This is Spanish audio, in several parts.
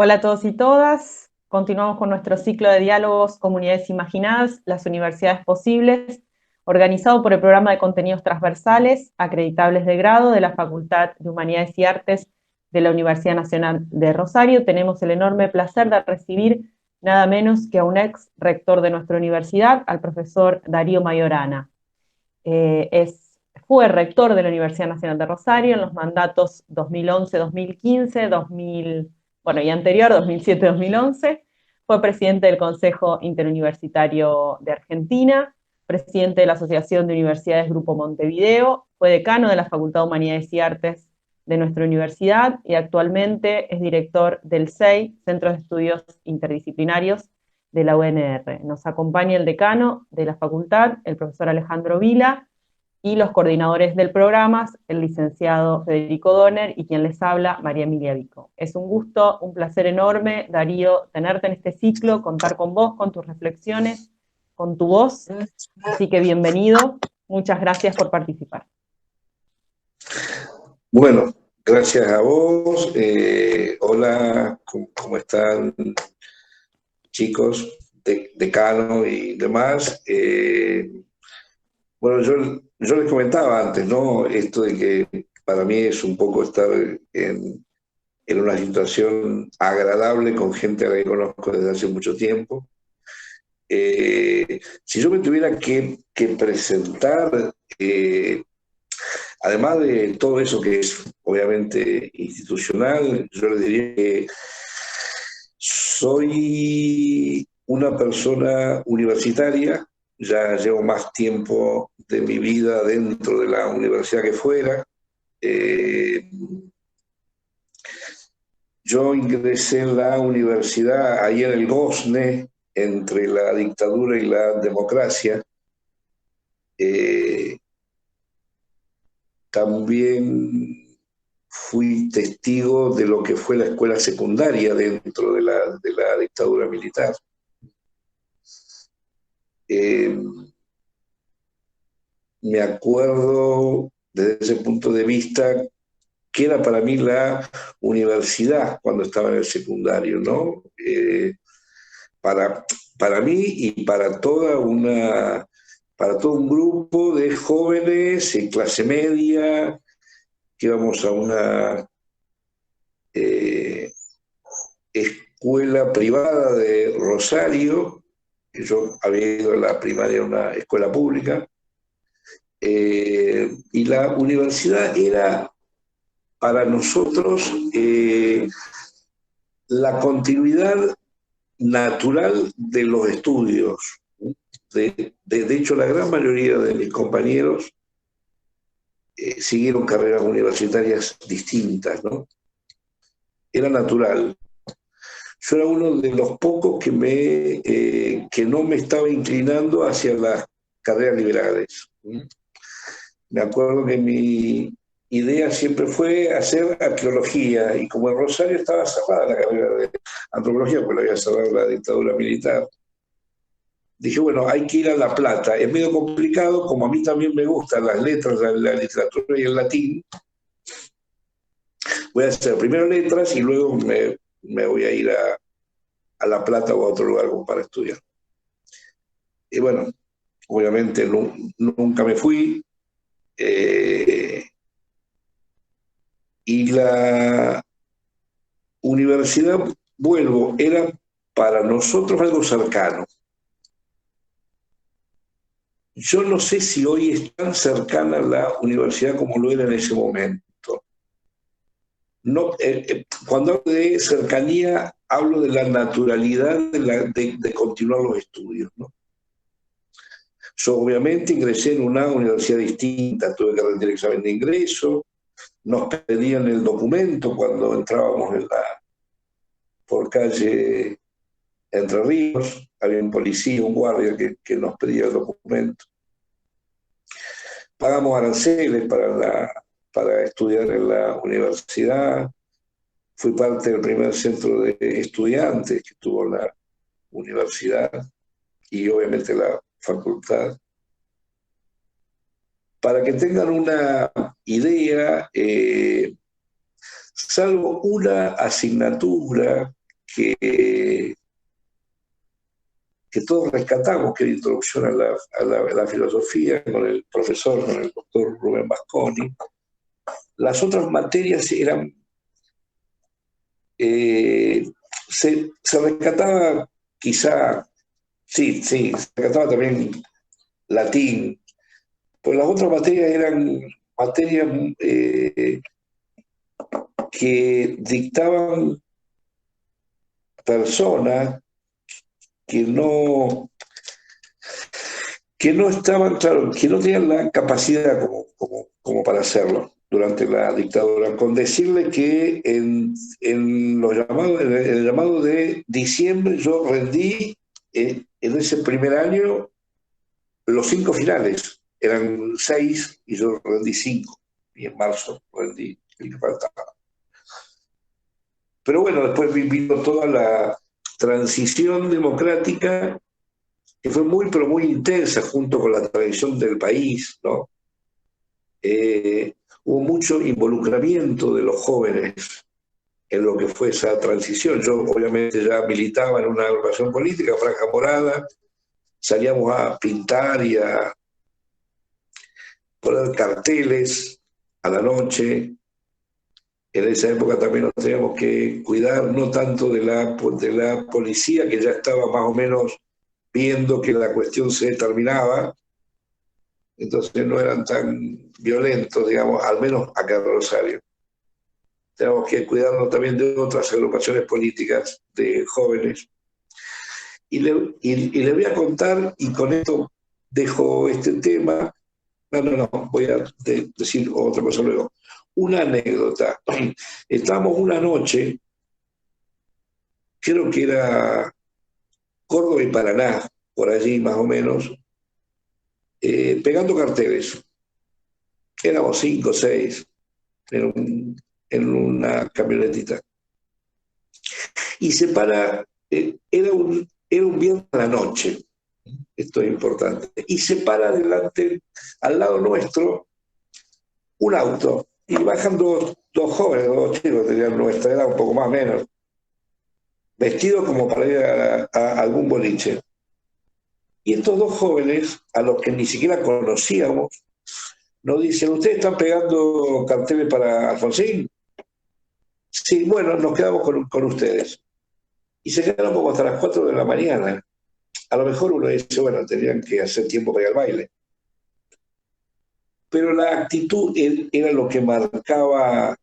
Hola a todos y todas. Continuamos con nuestro ciclo de diálogos Comunidades Imaginadas, las universidades posibles, organizado por el programa de contenidos transversales, acreditables de grado de la Facultad de Humanidades y Artes de la Universidad Nacional de Rosario. Tenemos el enorme placer de recibir nada menos que a un ex rector de nuestra universidad, al profesor Darío Majorana. Fue rector de la Universidad Nacional de Rosario en los mandatos 2011-2015, y anterior, 2007-2011. Fue presidente del Consejo Interuniversitario de Argentina, presidente de la Asociación de Universidades Grupo Montevideo, fue decano de la Facultad de Humanidades y Artes de nuestra universidad y actualmente es director del CEI, Centro de Estudios Interdisciplinarios de la UNR. Nos acompaña el decano de la facultad, el profesor Alejandro Vila, y los coordinadores del programa, el licenciado Federico Donner y quien les habla, María Emilia Vico. Es un gusto, un placer enorme, Darío, tenerte en este ciclo, contar con vos, con tus reflexiones, con tu voz. Así que bienvenido, muchas gracias por participar. Bueno, gracias a vos. Hola, ¿cómo están, chicos, decano y demás? Bueno, yo les comentaba antes, ¿no? Esto de que para mí es un poco estar en una situación agradable con gente a la que conozco desde hace mucho tiempo. Si yo me tuviera que presentar, además de todo eso que es obviamente institucional, yo le diría que soy una persona universitaria, ya llevo más tiempo de mi vida dentro de la universidad que fuera. Yo ingresé en la universidad ahí en el Gosne, entre la dictadura y la democracia. Eh, También fui testigo de lo que fue la escuela secundaria dentro de la dictadura militar. Eh, Me acuerdo desde ese punto de vista que era para mí la universidad cuando estaba en el secundario, ¿no? Para, para mí y para todo un grupo de jóvenes en clase media que íbamos a una eh, escuela privada de Rosario, que yo había ido a la primaria en una escuela pública, y la universidad era para nosotros la continuidad natural de los estudios. De hecho, la gran mayoría de mis compañeros siguieron carreras universitarias distintas, ¿no? Era natural. Yo era uno de los pocos que no me estaba inclinando hacia las carreras liberales. Me acuerdo que mi idea siempre fue hacer arqueología, y como en Rosario estaba cerrada la carrera de antropología, porque la había cerrado la dictadura militar, dije, bueno, hay que ir a La Plata. Es medio complicado, como a mí también me gustan las letras, la literatura y el latín, voy a hacer primero letras y luego me voy a ir a La Plata o a otro lugar para estudiar. Y bueno, obviamente nunca me fui. Y la universidad, vuelvo, era para nosotros algo cercano. Yo no sé si hoy es tan cercana la universidad como lo era en ese momento. No, cuando hablo de cercanía, hablo de la naturalidad de continuar los estudios, ¿no? Yo obviamente ingresé en una universidad distinta, tuve que rendir examen de ingreso, nos pedían el documento cuando entrábamos por calle Entre Ríos, había un policía, un guardia que nos pedía el documento. Pagamos aranceles para estudiar en la universidad. Fui parte del primer centro de estudiantes que tuvo la universidad y obviamente la facultad. Para que tengan una idea, salvo una asignatura que, que todos rescatamos, que es la introducción a la filosofía, con el profesor, con el doctor Rubén Vasconi. Las otras materias eran, se rescataba quizá, sí, se rescataba también latín, pero las otras materias eran materias que dictaban personas que no estaban, claro, que no tenían la capacidad como para hacerlo durante la dictadura, con decirle que en el llamado de diciembre yo rendí en ese primer año los 5 finales, eran 6 y yo rendí 5, y en marzo rendí el que faltaba. Pero bueno, después vino toda la transición democrática, que fue muy, pero muy intensa junto con la tradición del país, ¿no? Hubo mucho involucramiento de los jóvenes en lo que fue esa transición. Yo obviamente ya militaba en una agrupación política, Franja Morada, salíamos a pintar y a poner carteles a la noche. En esa época también nos teníamos que cuidar no tanto de la policía, que ya estaba más o menos viendo que la cuestión se terminaba, entonces no eran tan violentos, digamos, al menos acá en Rosario. Tenemos que cuidarnos también de otras agrupaciones políticas de jóvenes. Y le voy a contar, y con esto dejo este tema, no, voy a decir otra cosa luego. Una anécdota. Estábamos una noche, creo que era Córdoba y Paraná, por allí más o menos, pegando carteles. Éramos 5 o 6 en una camionetita. Y se para, era un viernes a la noche, esto es importante, y se para adelante, al lado nuestro, un auto, y bajan dos jóvenes, 2 chicos, tenían nuestra edad, un poco más o menos, vestidos como para ir a algún boliche. Y estos 2 jóvenes, a los que ni siquiera conocíamos, nos dicen: ¿ustedes están pegando carteles para Alfonsín? Sí, bueno, nos quedamos con ustedes. Y se quedaron como hasta las 4 de la mañana. A lo mejor uno dice, bueno, tendrían que hacer tiempo para ir al baile. Pero la actitud era lo que marcaba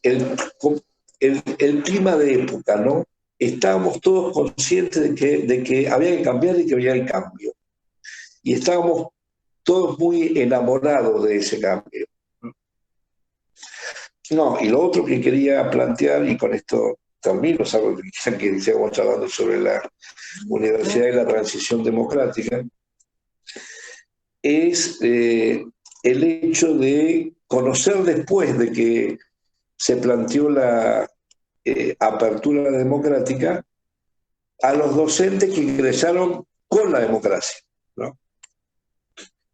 el clima de época, ¿no? Estábamos todos conscientes de que había que cambiar y que había el cambio. Y estábamos todos muy enamorados de ese cambio. No, y lo otro que quería plantear, y con esto termino, es algo que sigamos hablando sobre la universidad y la transición democrática, es el hecho de conocer después de que se planteó la apertura democrática a los docentes que ingresaron con la democracia, ¿no?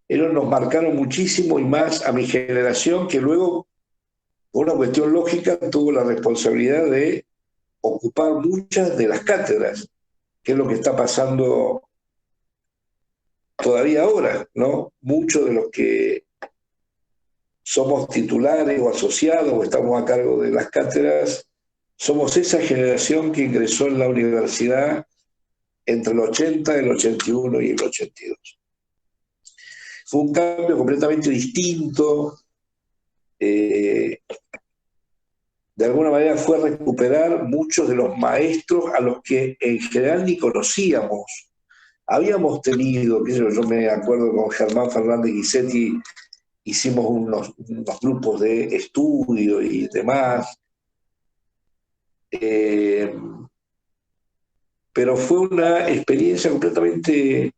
Ellos nos marcaron muchísimo, y más a mi generación, que luego, por una cuestión lógica, tuvo la responsabilidad de ocupar muchas de las cátedras, que es lo que está pasando todavía ahora, ¿no? Muchos de los que somos titulares o asociados o estamos a cargo de las cátedras, somos esa generación que ingresó en la universidad entre el 80, el 81 y el 82. Fue un cambio completamente distinto. De alguna manera fue recuperar muchos de los maestros a los que en general ni conocíamos. Habíamos tenido, yo me acuerdo con Germán Fernández Guisetti, hicimos unos grupos de estudio y demás, pero fue una experiencia completamente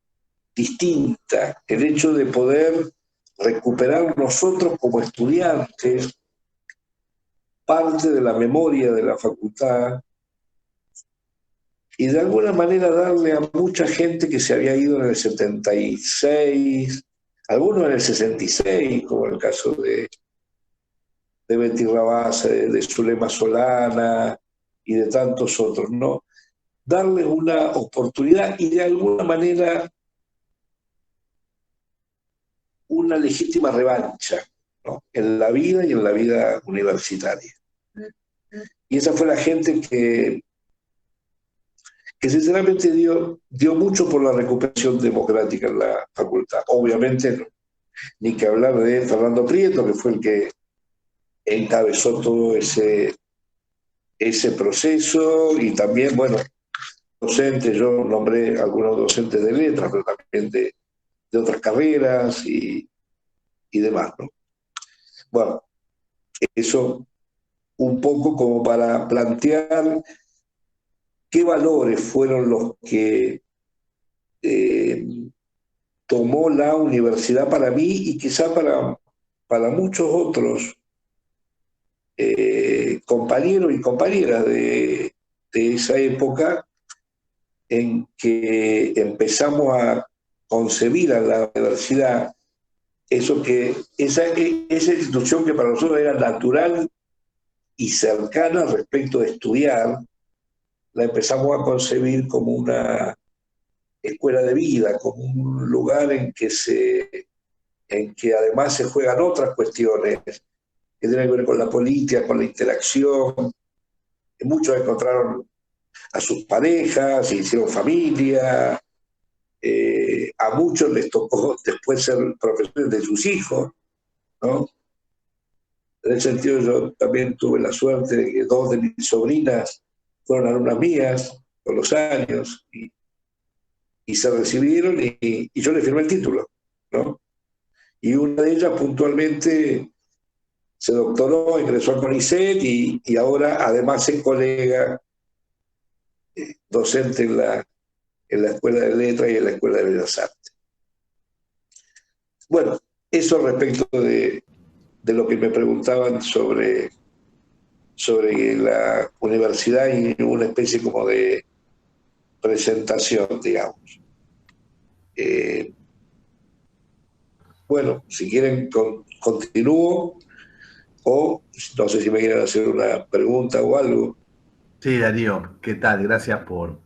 distinta, el hecho de poder recuperar nosotros como estudiantes parte de la memoria de la facultad y de alguna manera darle a mucha gente que se había ido en el 76, algunos en el 66, como en el caso de Betty Rabasa, de Zulema Solana y de tantos otros, ¿no? Darles una oportunidad y de alguna manera una legítima revancha, ¿no? En la vida y en la vida universitaria. Y esa fue la gente que sinceramente dio mucho por la recuperación democrática en la facultad. Obviamente, no, ni que hablar de Fernando Prieto, que fue el que encabezó todo ese proceso, y también, bueno, docentes, yo nombré algunos docentes de letras, pero también de otras carreras y demás, ¿no? Bueno, eso un poco como para plantear qué valores fueron los que tomó la universidad para mí y quizá para muchos otros compañeros y compañeras de esa época en que empezamos a concebir a la universidad esa institución que para nosotros era natural y cercana respecto de estudiar, la empezamos a concebir como una escuela de vida, como un lugar en que además se juegan otras cuestiones que tienen que ver con la política, con la interacción. Muchos encontraron a sus parejas, hicieron familia, a muchos les tocó después ser profesores de sus hijos, ¿no? En ese sentido yo también tuve la suerte de que dos de mis sobrinas fueron alumnas mías con los años y se recibieron y yo le firmé el título, ¿no? Y una de ellas puntualmente se doctoró, ingresó al CONICET y ahora además es colega docente en la Escuela de Letras y en la Escuela de Bellas Artes. Bueno, eso respecto de lo que me preguntaban sobre la universidad y una especie como de presentación, digamos. Bueno, si quieren continúo o no sé si me quieren hacer una pregunta o algo. Sí, Darío, ¿qué tal? Gracias por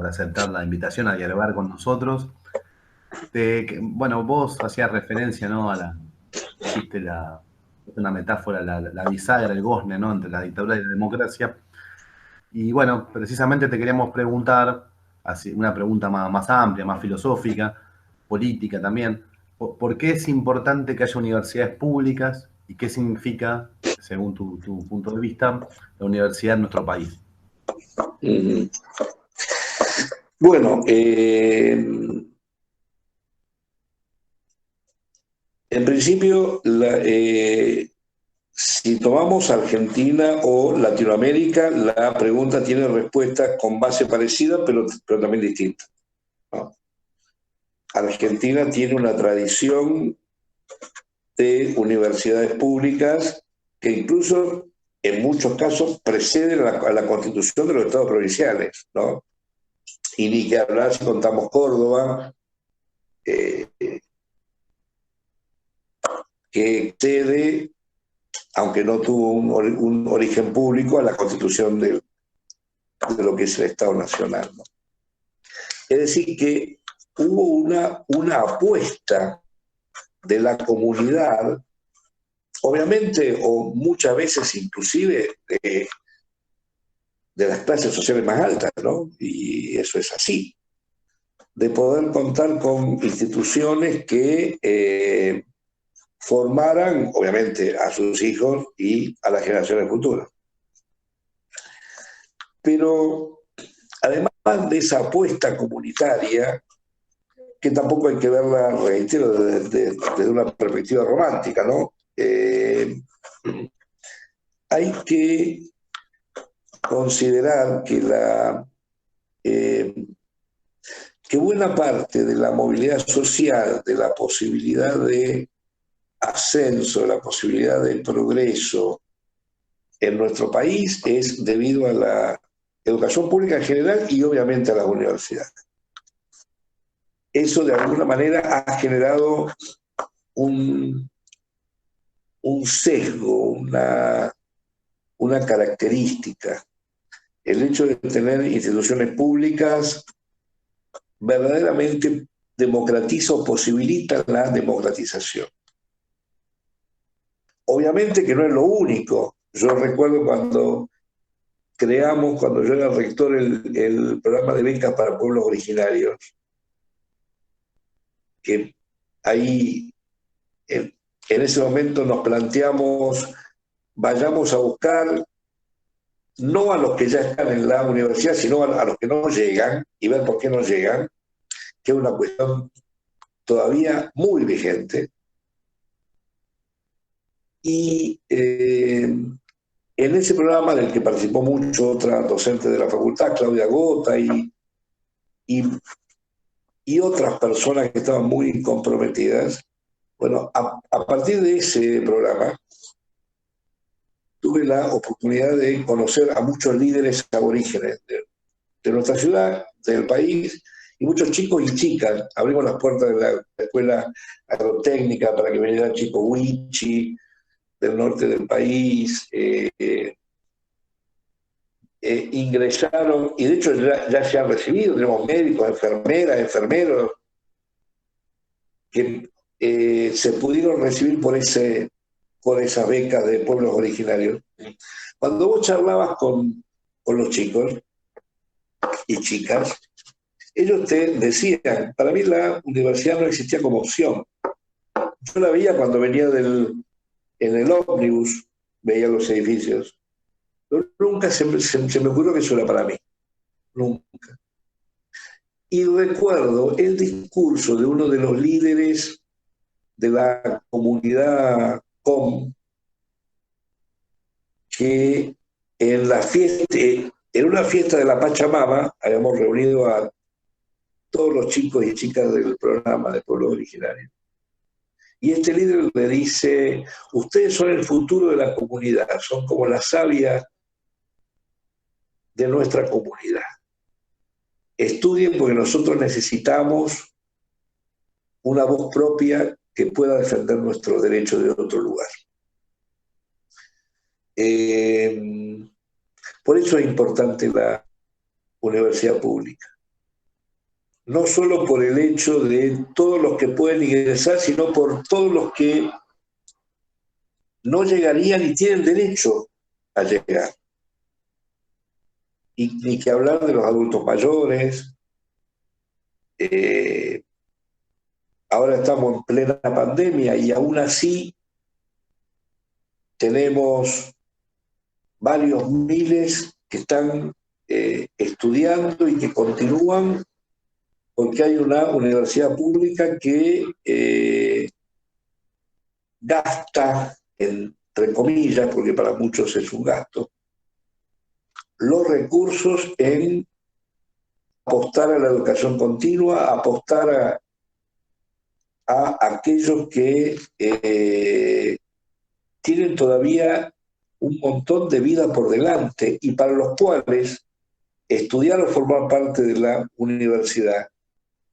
aceptar la invitación a dialogar con nosotros. Bueno, vos hacías referencia, ¿no? Hiciste una metáfora, la bisagra, el gozne, ¿no? Entre la dictadura y la democracia. Y bueno, precisamente te queríamos preguntar, así, una pregunta más amplia, más filosófica, política también. ¿Por qué es importante que haya universidades públicas y qué significa, según tu punto de vista, la universidad en nuestro país? Bueno, en principio, si tomamos Argentina o Latinoamérica, la pregunta tiene respuesta con base parecida, pero también distinta, ¿no? Argentina tiene una tradición de universidades públicas que incluso en muchos casos preceden a la constitución de los estados provinciales, ¿no? Y ni que hablar si contamos Córdoba, que excede, aunque no tuvo un origen público, a la constitución de lo que es el Estado Nacional, ¿no? Es decir, que hubo una apuesta de la comunidad, obviamente, o muchas veces inclusive de las clases sociales más altas, ¿no? Y eso es así, de poder contar con instituciones que formaran, obviamente, a sus hijos y a las generaciones futuras. Pero además de esa apuesta comunitaria, que tampoco hay que verla, reitero, desde una perspectiva romántica, ¿no? Hay que considerar que buena parte de la movilidad social, de la posibilidad de ascenso, de la posibilidad de progreso en nuestro país es debido a la educación pública en general y obviamente a las universidades. Eso de alguna manera ha generado un un sesgo, una característica. El hecho de tener instituciones públicas verdaderamente democratiza o posibilita la democratización. Obviamente que no es lo único. Yo recuerdo cuando cuando yo era rector, el programa de becas para pueblos originarios, que ahí en ese momento nos planteamos, vayamos a buscar no a los que ya están en la universidad, sino a los que no llegan y ver por qué no llegan, que es una cuestión todavía muy vigente. Y en ese programa del que participó mucho otra docente de la facultad, Claudia Gota, y otras personas que estaban muy comprometidas, bueno, a partir de ese programa tuve la oportunidad de conocer a muchos líderes aborígenes de nuestra ciudad, del país, y muchos chicos y chicas. Abrimos las puertas de la escuela agrotécnica para que vinieran chicos wichi del norte del país, ingresaron, y de hecho ya se han recibido, tenemos médicos, enfermeras, enfermeros, que se pudieron recibir por esas becas de pueblos originarios. Cuando vos charlabas con los chicos y chicas, ellos te decían, para mí la universidad no existía como opción. Yo la veía cuando venía en el ómnibus, veía los edificios. Pero nunca se me ocurrió que eso era para mí. Nunca. Y recuerdo el discurso de uno de los líderes de la comunidad COM, que en una fiesta de la Pachamama habíamos reunido a todos los chicos y chicas del programa de Pueblos Originarios. Y este líder le dice, ustedes son el futuro de la comunidad, son como la savia de nuestra comunidad. Estudien porque nosotros necesitamos una voz propia que pueda defender nuestros derechos de otro lugar. Por eso es importante la universidad pública. No solo por el hecho de todos los que pueden ingresar, sino por todos los que no llegarían y tienen derecho a llegar. Y ni que hablar de los adultos mayores. Ahora estamos en plena pandemia y aún así tenemos varios miles que están estudiando y que continúan porque hay una universidad pública que gasta, entre comillas, porque para muchos es un gasto, los recursos en apostar a la educación continua, apostar a aquellos que tienen todavía un montón de vida por delante y para los cuales estudiar o formar parte de la universidad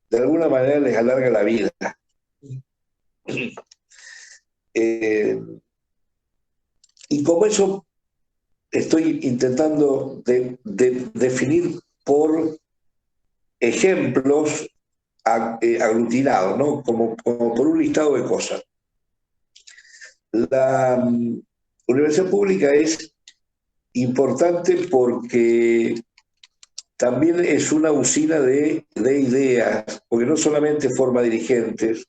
de alguna manera les alarga la vida. Y como eso estoy intentando definir por ejemplos aglutinados, ¿no? Como por un listado de cosas. La universidad pública es importante porque también es una usina de ideas, porque no solamente forma dirigentes,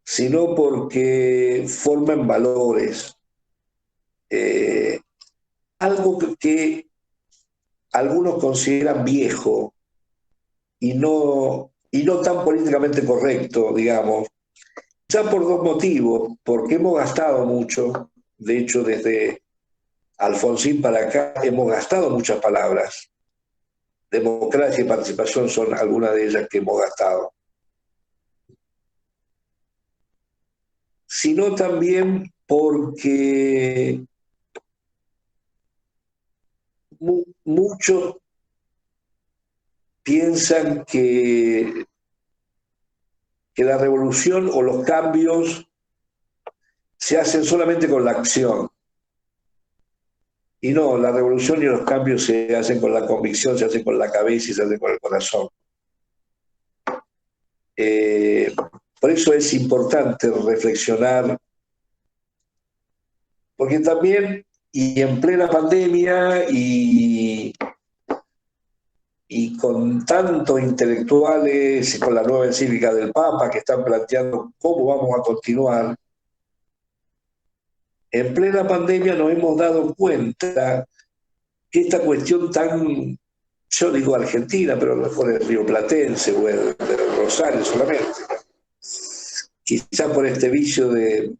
sino porque forman valores. Algo que algunos consideran viejo y no tan políticamente correcto, digamos, ya por dos motivos, porque hemos gastado mucho, de hecho desde Alfonsín para acá hemos gastado muchas palabras. Democracia y participación son algunas de ellas que hemos gastado. Sino también porque muchos piensan que la revolución o los cambios se hacen solamente con la acción. Y no, la revolución y los cambios se hacen con la convicción, se hacen con la cabeza y se hacen con el corazón. Por eso es importante reflexionar, porque también, y en plena pandemia, y con tantos intelectuales, y con la nueva encíclica del Papa, que están planteando cómo vamos a continuar, en plena pandemia nos hemos dado cuenta que esta cuestión tan, yo digo argentina, pero a lo mejor el rioplatense o el Rosario solamente, quizá por este vicio de,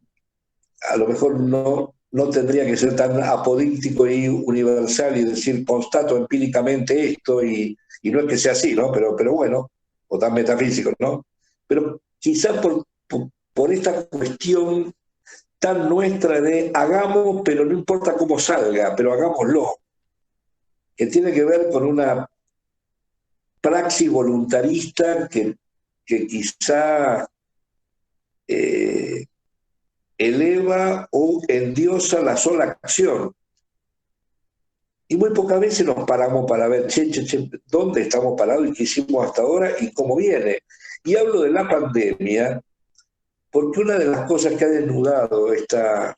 a lo mejor no tendría que ser tan apodíctico y universal y decir constato empíricamente esto, y no es que sea así, ¿no? Pero bueno, o tan metafísico, ¿no? Pero quizá por esta cuestión tan nuestra de hagamos, pero no importa cómo salga, pero hagámoslo, que tiene que ver con una praxis voluntarista que quizá eleva o endiosa la sola acción. Y muy pocas veces nos paramos para ver, dónde estamos parados y qué hicimos hasta ahora y cómo viene. Y hablo de la pandemia porque una de las cosas que ha desnudado esta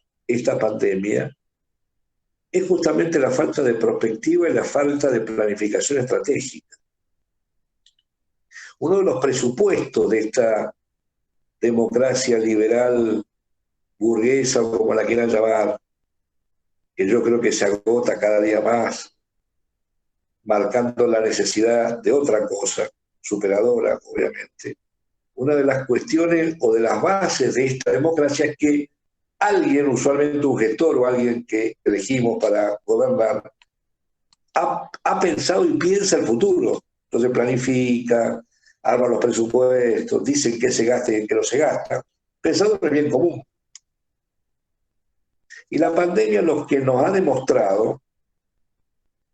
pandemia es justamente la falta de perspectiva y la falta de planificación estratégica. Uno de los presupuestos de esta democracia liberal burguesa, o como la quieran llamar, que yo creo que se agota cada día más, marcando la necesidad de otra cosa, superadora, obviamente. Una de las cuestiones o de las bases de esta democracia es que alguien, usualmente un gestor o alguien que elegimos para gobernar, ha pensado y piensa el futuro. Entonces planifica, arma los presupuestos, dice qué se gasta y en qué no se gasta, pensando en el bien común. Y la pandemia lo que nos ha demostrado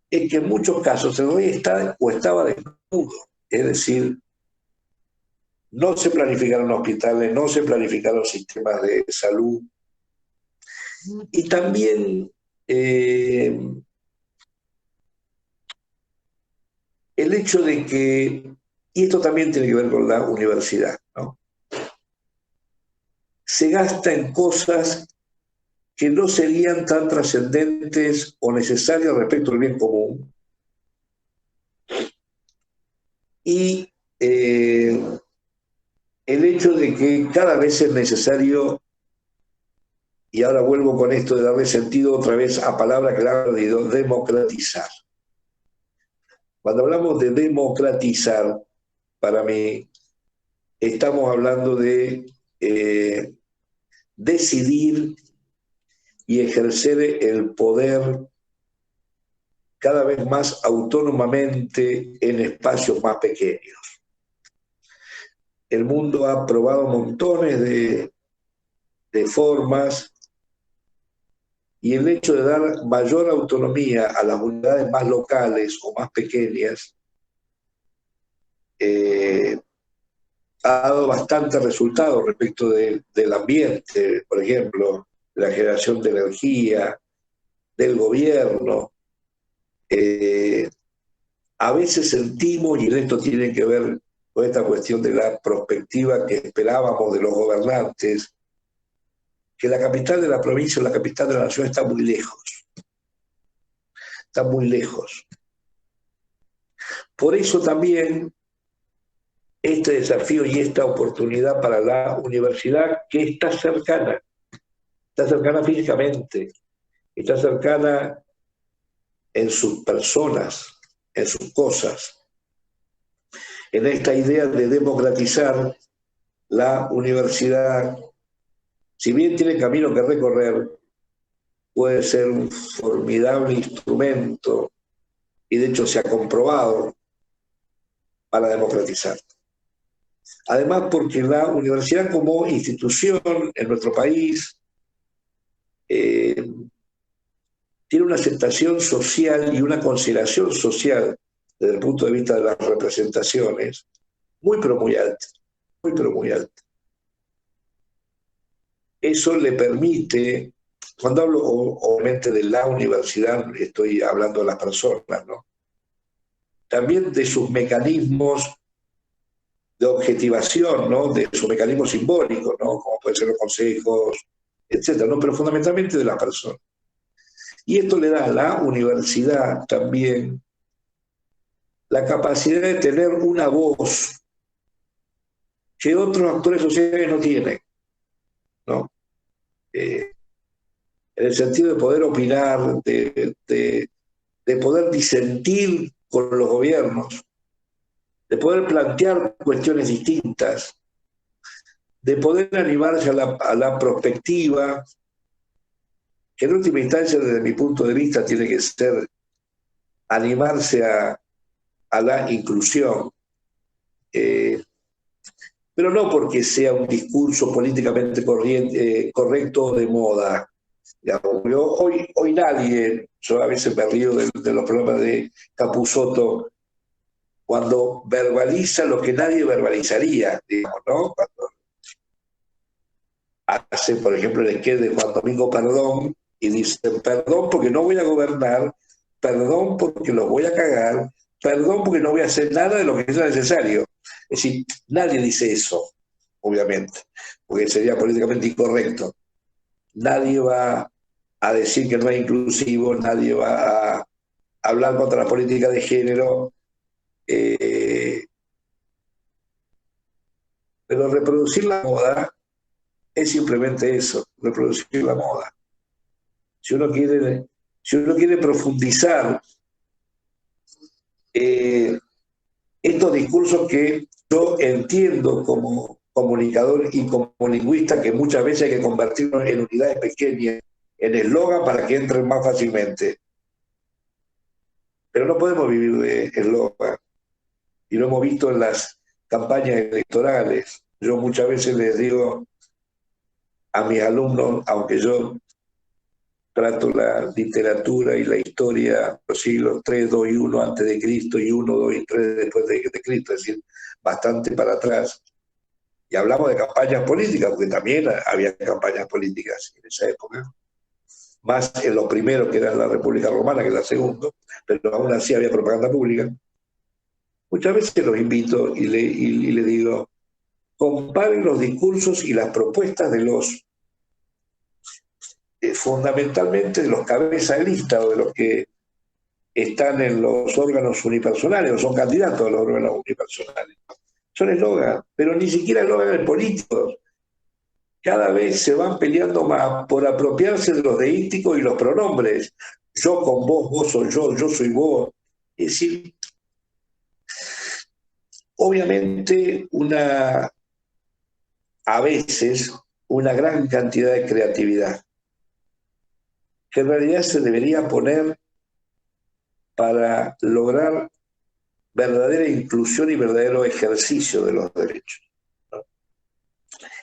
es que en muchos casos el rey está o estaba desnudo. Es decir, no se planificaron hospitales, no se planificaron sistemas de salud. Y también el hecho de que, y esto también tiene que ver con la universidad, ¿no? Se gasta en cosas que no serían tan trascendentes o necesarias respecto al bien común. Y el hecho de que cada vez es necesario, y ahora vuelvo con esto de darle sentido otra vez a palabras que le han perdido, democratizar. Cuando hablamos de democratizar, para mí, estamos hablando de decidir y ejercer el poder cada vez más autónomamente en espacios más pequeños. El mundo ha probado montones de formas, y el hecho de dar mayor autonomía a las unidades más locales o más pequeñas ha dado bastantes resultados respecto del ambiente, por ejemplo, de la generación de energía, del gobierno. A veces sentimos, y esto tiene que ver con esta cuestión de la perspectiva que esperábamos de los gobernantes, que la capital de la provincia o la capital de la nación está muy lejos. Está muy lejos. Por eso también este desafío y esta oportunidad para la universidad, que está cercana físicamente, está cercana en sus personas, en sus cosas, en esta idea de democratizar la universidad. Si bien tiene camino que recorrer, puede ser un formidable instrumento, y de hecho se ha comprobado, para democratizar. Además, porque la universidad como institución en nuestro país tiene una aceptación social y una consideración social desde el punto de vista de las representaciones muy pero muy alta, muy pero muy alta. eso le permite, cuando hablo obviamente de la universidad, estoy hablando de las personas, ¿no? También de sus mecanismos de objetivación, ¿no? De sus mecanismos simbólicos, ¿no? Como pueden ser los consejos, etcétera, ¿no? Pero fundamentalmente de la persona. Y esto le da a la universidad también la capacidad de tener una voz que otros actores sociales no tienen, ¿no? En el sentido de poder opinar, de poder disentir con los gobiernos, de poder plantear cuestiones distintas, de poder animarse a la prospectiva, que en última instancia, desde mi punto de vista, tiene que ser animarse a la inclusión. Pero no porque sea un discurso políticamente correcto o de moda. Hoy nadie, yo a veces me río de los programas de Capusotto, cuando verbaliza lo que nadie verbalizaría, digamos, ¿no? Cuando hace, por ejemplo, el sketch de Juan Domingo Perdón, y dicen, perdón porque no voy a gobernar, perdón porque los voy a cagar, perdón porque no voy a hacer nada de lo que sea necesario. Es decir, nadie dice eso, obviamente, porque sería políticamente incorrecto. Nadie va a decir que no es inclusivo, nadie va a hablar contra la política de género, pero reproducir la moda es simplemente eso, reproducir la moda. Si uno quiere profundizar estos discursos que yo entiendo como comunicador y como lingüista, que muchas veces hay que convertirlos en unidades pequeñas, en eslogan para que entren más fácilmente. Pero no podemos vivir de eslogan. Y lo hemos visto en las campañas electorales. Yo muchas veces les digo a mis alumnos, aunque yo trato la literatura y la historia, los siglos 3, 2 y 1 antes de Cristo y 1, 2 y 3 después de Cristo, es decir, bastante para atrás. Y hablamos de campañas políticas, porque también había campañas políticas en esa época, más en los primeros, que era la República Romana, que es la segunda, pero aún así había propaganda pública. Muchas veces los invito y le digo, comparen los discursos y las propuestas de los fundamentalmente de los cabezas de lista o de los que están en los órganos unipersonales o son candidatos a los órganos unipersonales. Son eslogan, pero ni siquiera eslogan políticos. Cada vez se van peleando más por apropiarse de los deísticos y los pronombres. Yo con vos, vos soy yo soy vos. Es decir, obviamente a veces una gran cantidad de creatividad que en realidad se debería poner para lograr verdadera inclusión y verdadero ejercicio de los derechos, ¿no?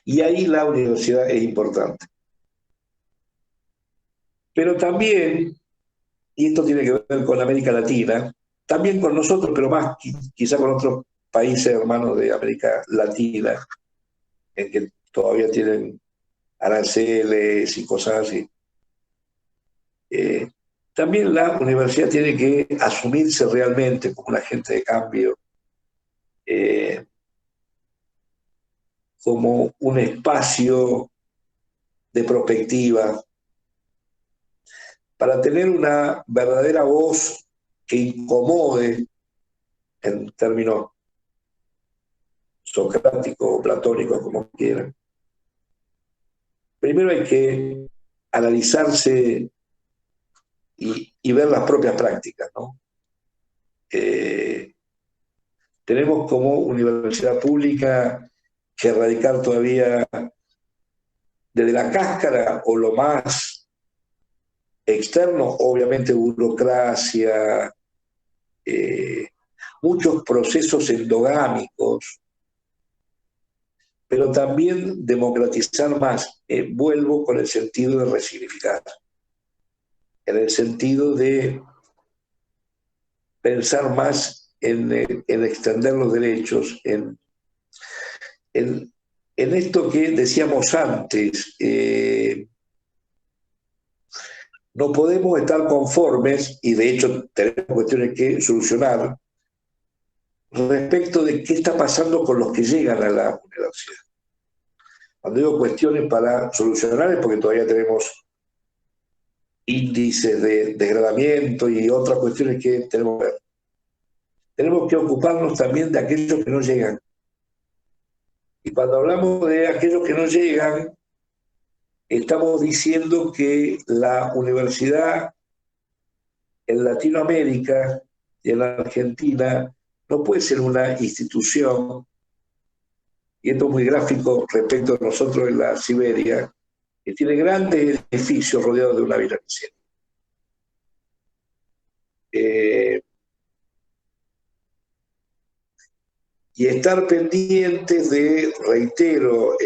Y ahí la universidad es importante. Pero también, y esto tiene que ver con América Latina, también con nosotros, pero más quizá con otros países hermanos de América Latina, en que todavía tienen aranceles y cosas así. También la universidad tiene que asumirse realmente como un agente de cambio, como un espacio de prospectiva, para tener una verdadera voz que incomode en términos socráticos o platónicos, como quieran. Primero hay que analizarse y ver las propias prácticas, ¿no? Tenemos como universidad pública que erradicar todavía desde la cáscara o lo más externo, obviamente burocracia, muchos procesos endogámicos, pero también democratizar más. Vuelvo con el sentido de resignificar, en el sentido de pensar más en extender los derechos, en en esto que decíamos antes, no podemos estar conformes, y de hecho tenemos cuestiones que solucionar, respecto de qué está pasando con los que llegan a la universidad. Cuando digo cuestiones para solucionar es porque todavía tenemos índices de degradamiento y otras cuestiones que tenemos que ver. Tenemos que ocuparnos también de aquellos que no llegan. Y cuando hablamos de aquellos que no llegan, estamos diciendo que la universidad en Latinoamérica y en la Argentina no puede ser una institución, y esto es muy gráfico respecto a nosotros en la Siberia, que tiene grandes edificios rodeados de una violencia. Y estar pendientes de, reitero,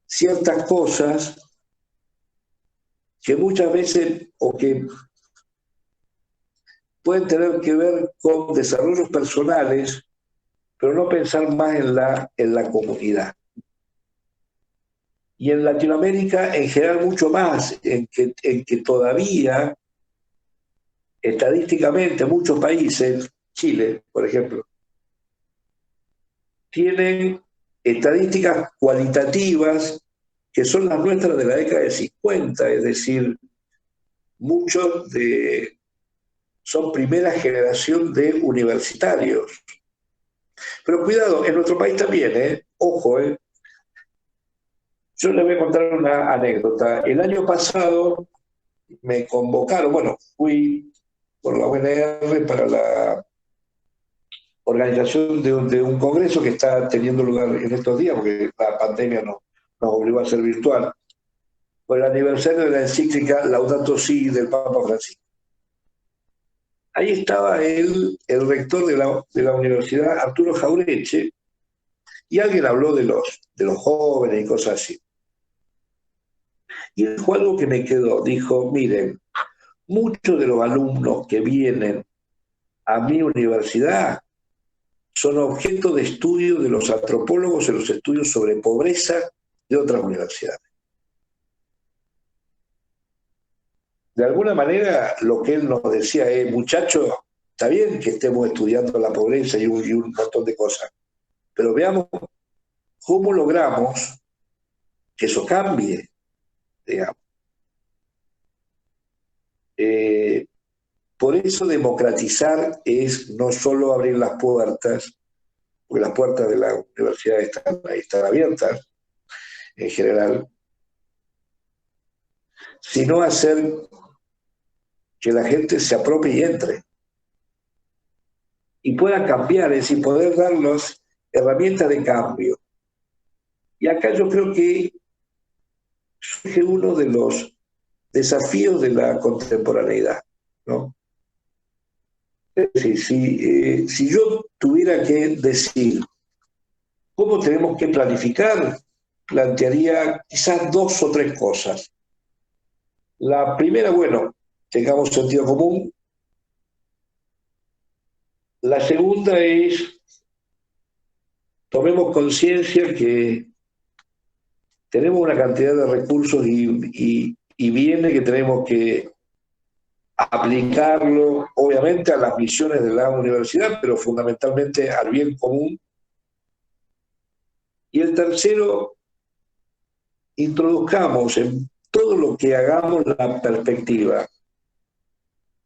ciertas cosas que muchas veces o que pueden tener que ver con desarrollos personales, pero no pensar más en la comunidad. Y en Latinoamérica en general mucho más, en que todavía estadísticamente muchos países, Chile por ejemplo, tienen estadísticas cualitativas que son las nuestras de la década de 50, es decir, muchos son primera generación de universitarios. Pero cuidado, en nuestro país también, ojo, yo les voy a contar una anécdota. El año pasado me convocaron, bueno, fui por la UNR para la organización de un congreso que está teniendo lugar en estos días, porque la pandemia nos obligó a ser virtual, por el aniversario de la encíclica Laudato Si del Papa Francisco. Ahí estaba el rector de la universidad, Arturo Jaureche, y alguien habló de los jóvenes y cosas así. Y dijo algo que me quedó, dijo, miren, muchos de los alumnos que vienen a mi universidad son objeto de estudio de los antropólogos en los estudios sobre pobreza de otras universidades. De alguna manera, lo que él nos decía es, muchachos, está bien que estemos estudiando la pobreza y un montón de cosas, pero veamos cómo logramos que eso cambie, digamos. Por eso democratizar es no solo abrir las puertas, porque las puertas de la universidad están abiertas en general, sino hacer que la gente se apropie y entre y pueda cambiar, es decir, poder darnos herramientas de cambio. Y acá yo creo que surge uno de los desafíos de la contemporaneidad, ¿no? Es decir, si yo tuviera que decir cómo tenemos que planificar, plantearía quizás 2 o 3 cosas. La primera, bueno, tengamos sentido común. La segunda es, tomemos conciencia que tenemos una cantidad de recursos y bienes que tenemos que aplicarlo, obviamente, a las misiones de la universidad, pero fundamentalmente al bien común. Y el tercero, introduzcamos en todo lo que hagamos la perspectiva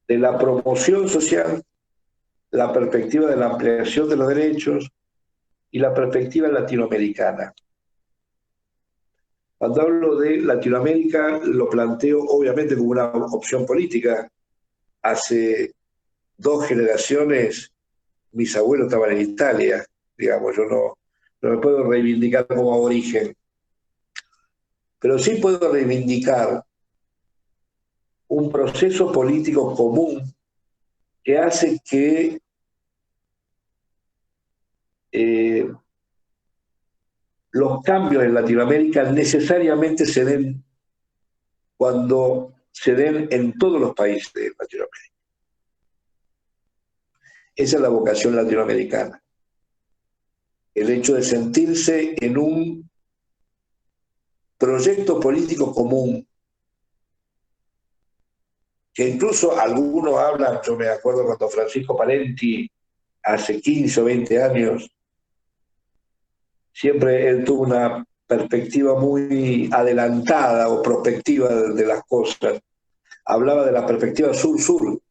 de la promoción social, la perspectiva de la ampliación de los derechos y la perspectiva latinoamericana. Cuando hablo de Latinoamérica, lo planteo obviamente como una opción política. Hace 2 generaciones mis abuelos estaban en Italia, digamos, yo no me puedo reivindicar como aborigen, pero sí puedo reivindicar un proceso político común que hace que los cambios en Latinoamérica necesariamente se den cuando se den en todos los países de Latinoamérica. Esa es la vocación latinoamericana. el hecho de sentirse en un proyecto político común, que incluso algunos hablan, yo me acuerdo cuando Francisco Parenti, hace 15 o 20 años, siempre él tuvo una perspectiva muy adelantada o prospectiva de las cosas. Hablaba de la perspectiva sur-sur.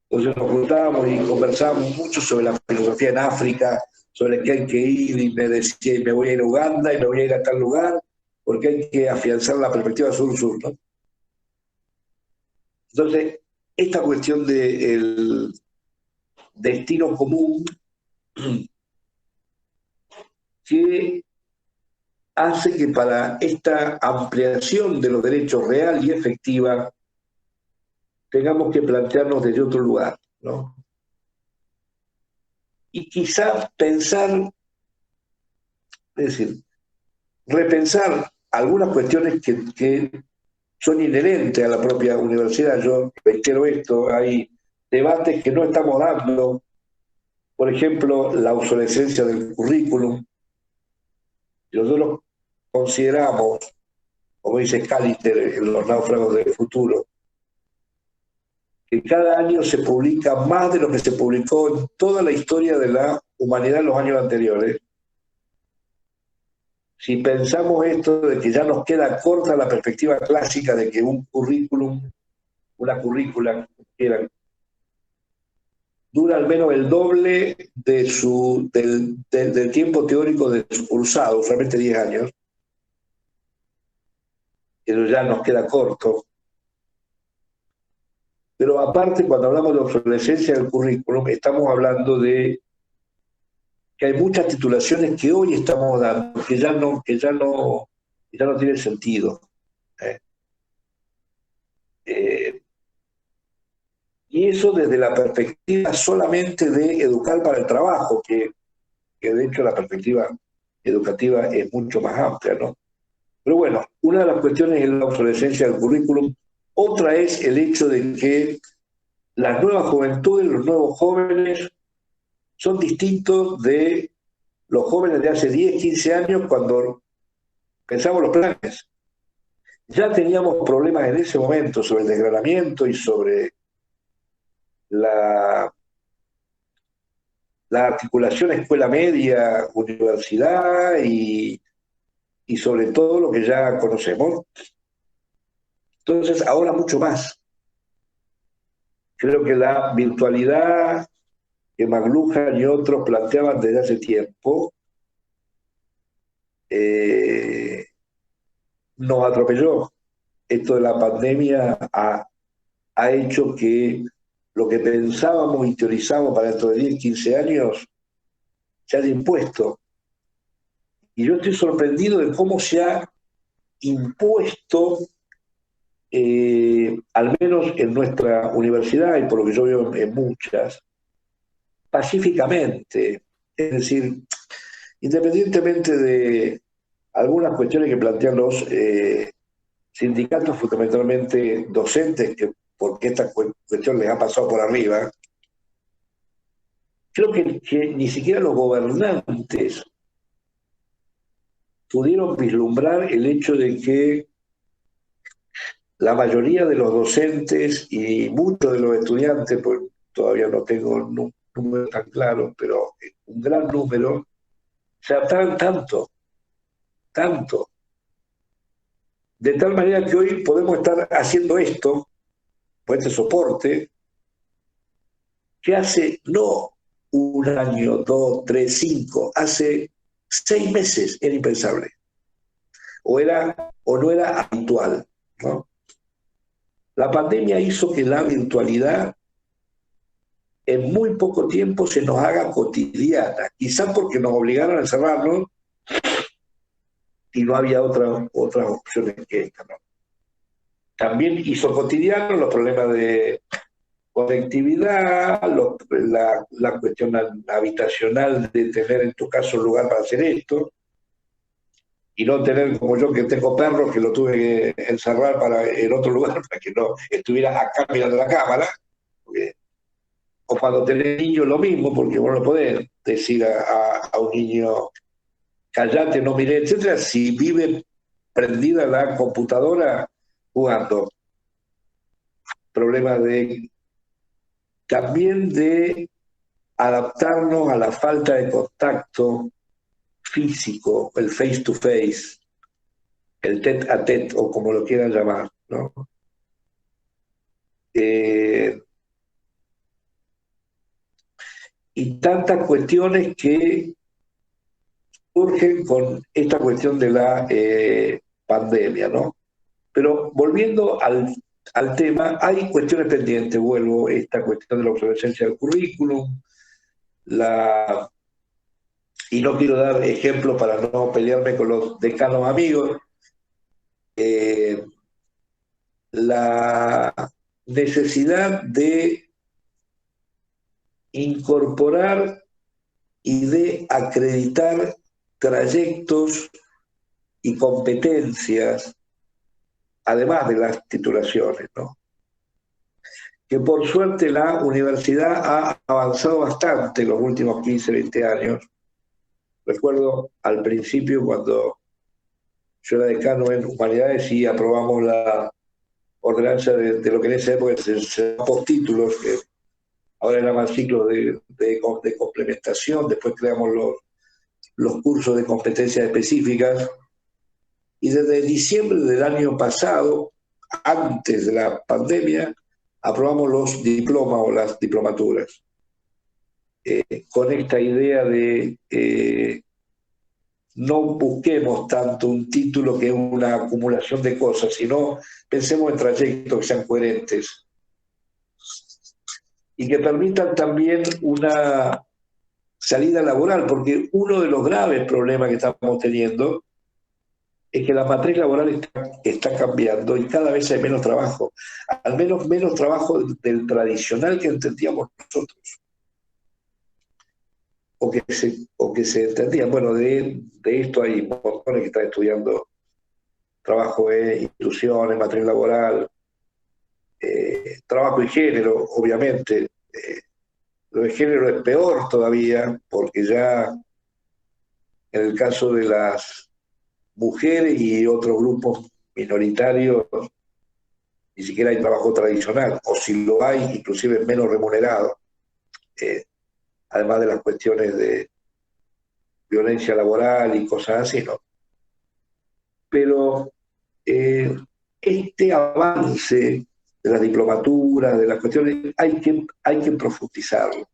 Entonces nos juntábamos y conversábamos mucho sobre la filosofía en África, sobre qué hay que ir, y me decía, me voy a ir a Uganda y me voy a ir a tal lugar, porque hay que afianzar la perspectiva sur-sur, ¿no? Entonces, esta cuestión del destino común que hace que para esta ampliación de los derechos real y efectiva tengamos que plantearnos desde otro lugar, ¿no? Y quizá pensar, es decir, repensar algunas cuestiones que son inherentes a la propia universidad. Yo reitero esto, hay debates que no estamos dando, por ejemplo, la obsolescencia del currículum. Nosotros consideramos, como dice Callister en Los náufragos del futuro, que cada año se publica más de lo que se publicó en toda la historia de la humanidad en los años anteriores. Si pensamos esto de que ya nos queda corta la perspectiva clásica de que un currículum, una currícula, dura al menos el doble del tiempo teórico de su cursado, usualmente 10 años, eso ya nos queda corto. Pero aparte, cuando hablamos de obsolescencia del currículum, estamos hablando de que hay muchas titulaciones que hoy estamos dando que ya no tienen sentido. Y eso desde la perspectiva solamente de educar para el trabajo, que de hecho la perspectiva educativa es mucho más amplia, ¿no? Pero bueno, una de las cuestiones es la obsolescencia del currículum, otra es el hecho de que las nuevas juventudes, los nuevos jóvenes, son distintos de los jóvenes de hace 10, 15 años cuando pensamos los planes. Ya teníamos problemas en ese momento sobre el desgranamiento y sobre la articulación escuela media, universidad y sobre todo lo que ya conocemos. Entonces, ahora mucho más. Creo que la virtualidad que McLuhan y otros planteaban desde hace tiempo nos atropelló. Esto de la pandemia ha hecho que lo que pensábamos y teorizábamos para dentro de 10, 15 años se haya impuesto. Y yo estoy sorprendido de cómo se ha impuesto, al menos en nuestra universidad y por lo que yo veo en muchas, pacíficamente. Es decir, independientemente de algunas cuestiones que plantean los sindicatos, fundamentalmente docentes, que porque esta cuestión les ha pasado por arriba, creo que ni siquiera los gobernantes pudieron vislumbrar el hecho de que la mayoría de los docentes y muchos de los estudiantes, pues todavía no tengo un número tan claro, pero un gran número, se adaptaron tanto, de tal manera que hoy podemos estar haciendo esto, pues este soporte, que hace no un año, 2, 3, 5, hace 6 meses era impensable. O no era habitual, ¿no? La pandemia hizo que la virtualidad en muy poco tiempo se nos haga cotidiana, quizás porque nos obligaron a encerrarnos y no había otras opciones que esta, ¿no? También hizo cotidiano los problemas de conectividad, la cuestión habitacional de tener en tu caso un lugar para hacer esto, y no tener como yo que tengo perros que lo tuve que encerrar en otro lugar para que no estuviera acá mirando la cámara, porque O cuando tenés niños lo mismo, porque vos no podés decir a un niño, callate, no miré, etcétera, si vive prendida la computadora jugando. Problemas también de adaptarnos a la falta de contacto físico, el face to face, el tete a tete, o como lo quieran llamar, ¿no? Y tantas cuestiones que surgen con esta cuestión de la pandemia, ¿no? Pero volviendo al tema, hay cuestiones pendientes, vuelvo, esta cuestión de la obsolescencia del currículum, y no quiero dar ejemplos para no pelearme con los decanos amigos, la necesidad de incorporar y de acreditar trayectos y competencias, además de las titulaciones, ¿no? Que por suerte la universidad ha avanzado bastante en los últimos 15, 20 años. Recuerdo al principio cuando yo era decano en Humanidades y aprobamos la ordenanza de lo que en esa época se llama postítulos, que ahora llaman ciclos de complementación, después creamos los cursos de competencias específicas, y desde diciembre del año pasado, antes de la pandemia, aprobamos los diplomas o las diplomaturas, con esta idea de no busquemos tanto un título que una acumulación de cosas, sino pensemos en trayectos que sean coherentes y que permitan también una salida laboral, porque uno de los graves problemas que estamos teniendo es que la matriz laboral está cambiando y cada vez hay menos trabajo, al menos menos trabajo del tradicional que entendíamos nosotros, o que se entendía. Bueno, de esto hay montones que están estudiando trabajo en instituciones, matriz laboral, trabajo y género, obviamente. Lo de género es peor todavía, porque ya en el caso de las mujeres y otros grupos minoritarios, ni siquiera hay trabajo tradicional, o si lo hay, inclusive es menos remunerado, además de las cuestiones de violencia laboral y cosas así, ¿no? Pero este avance de la diplomatura, de las cuestiones, hay que profundizarlo.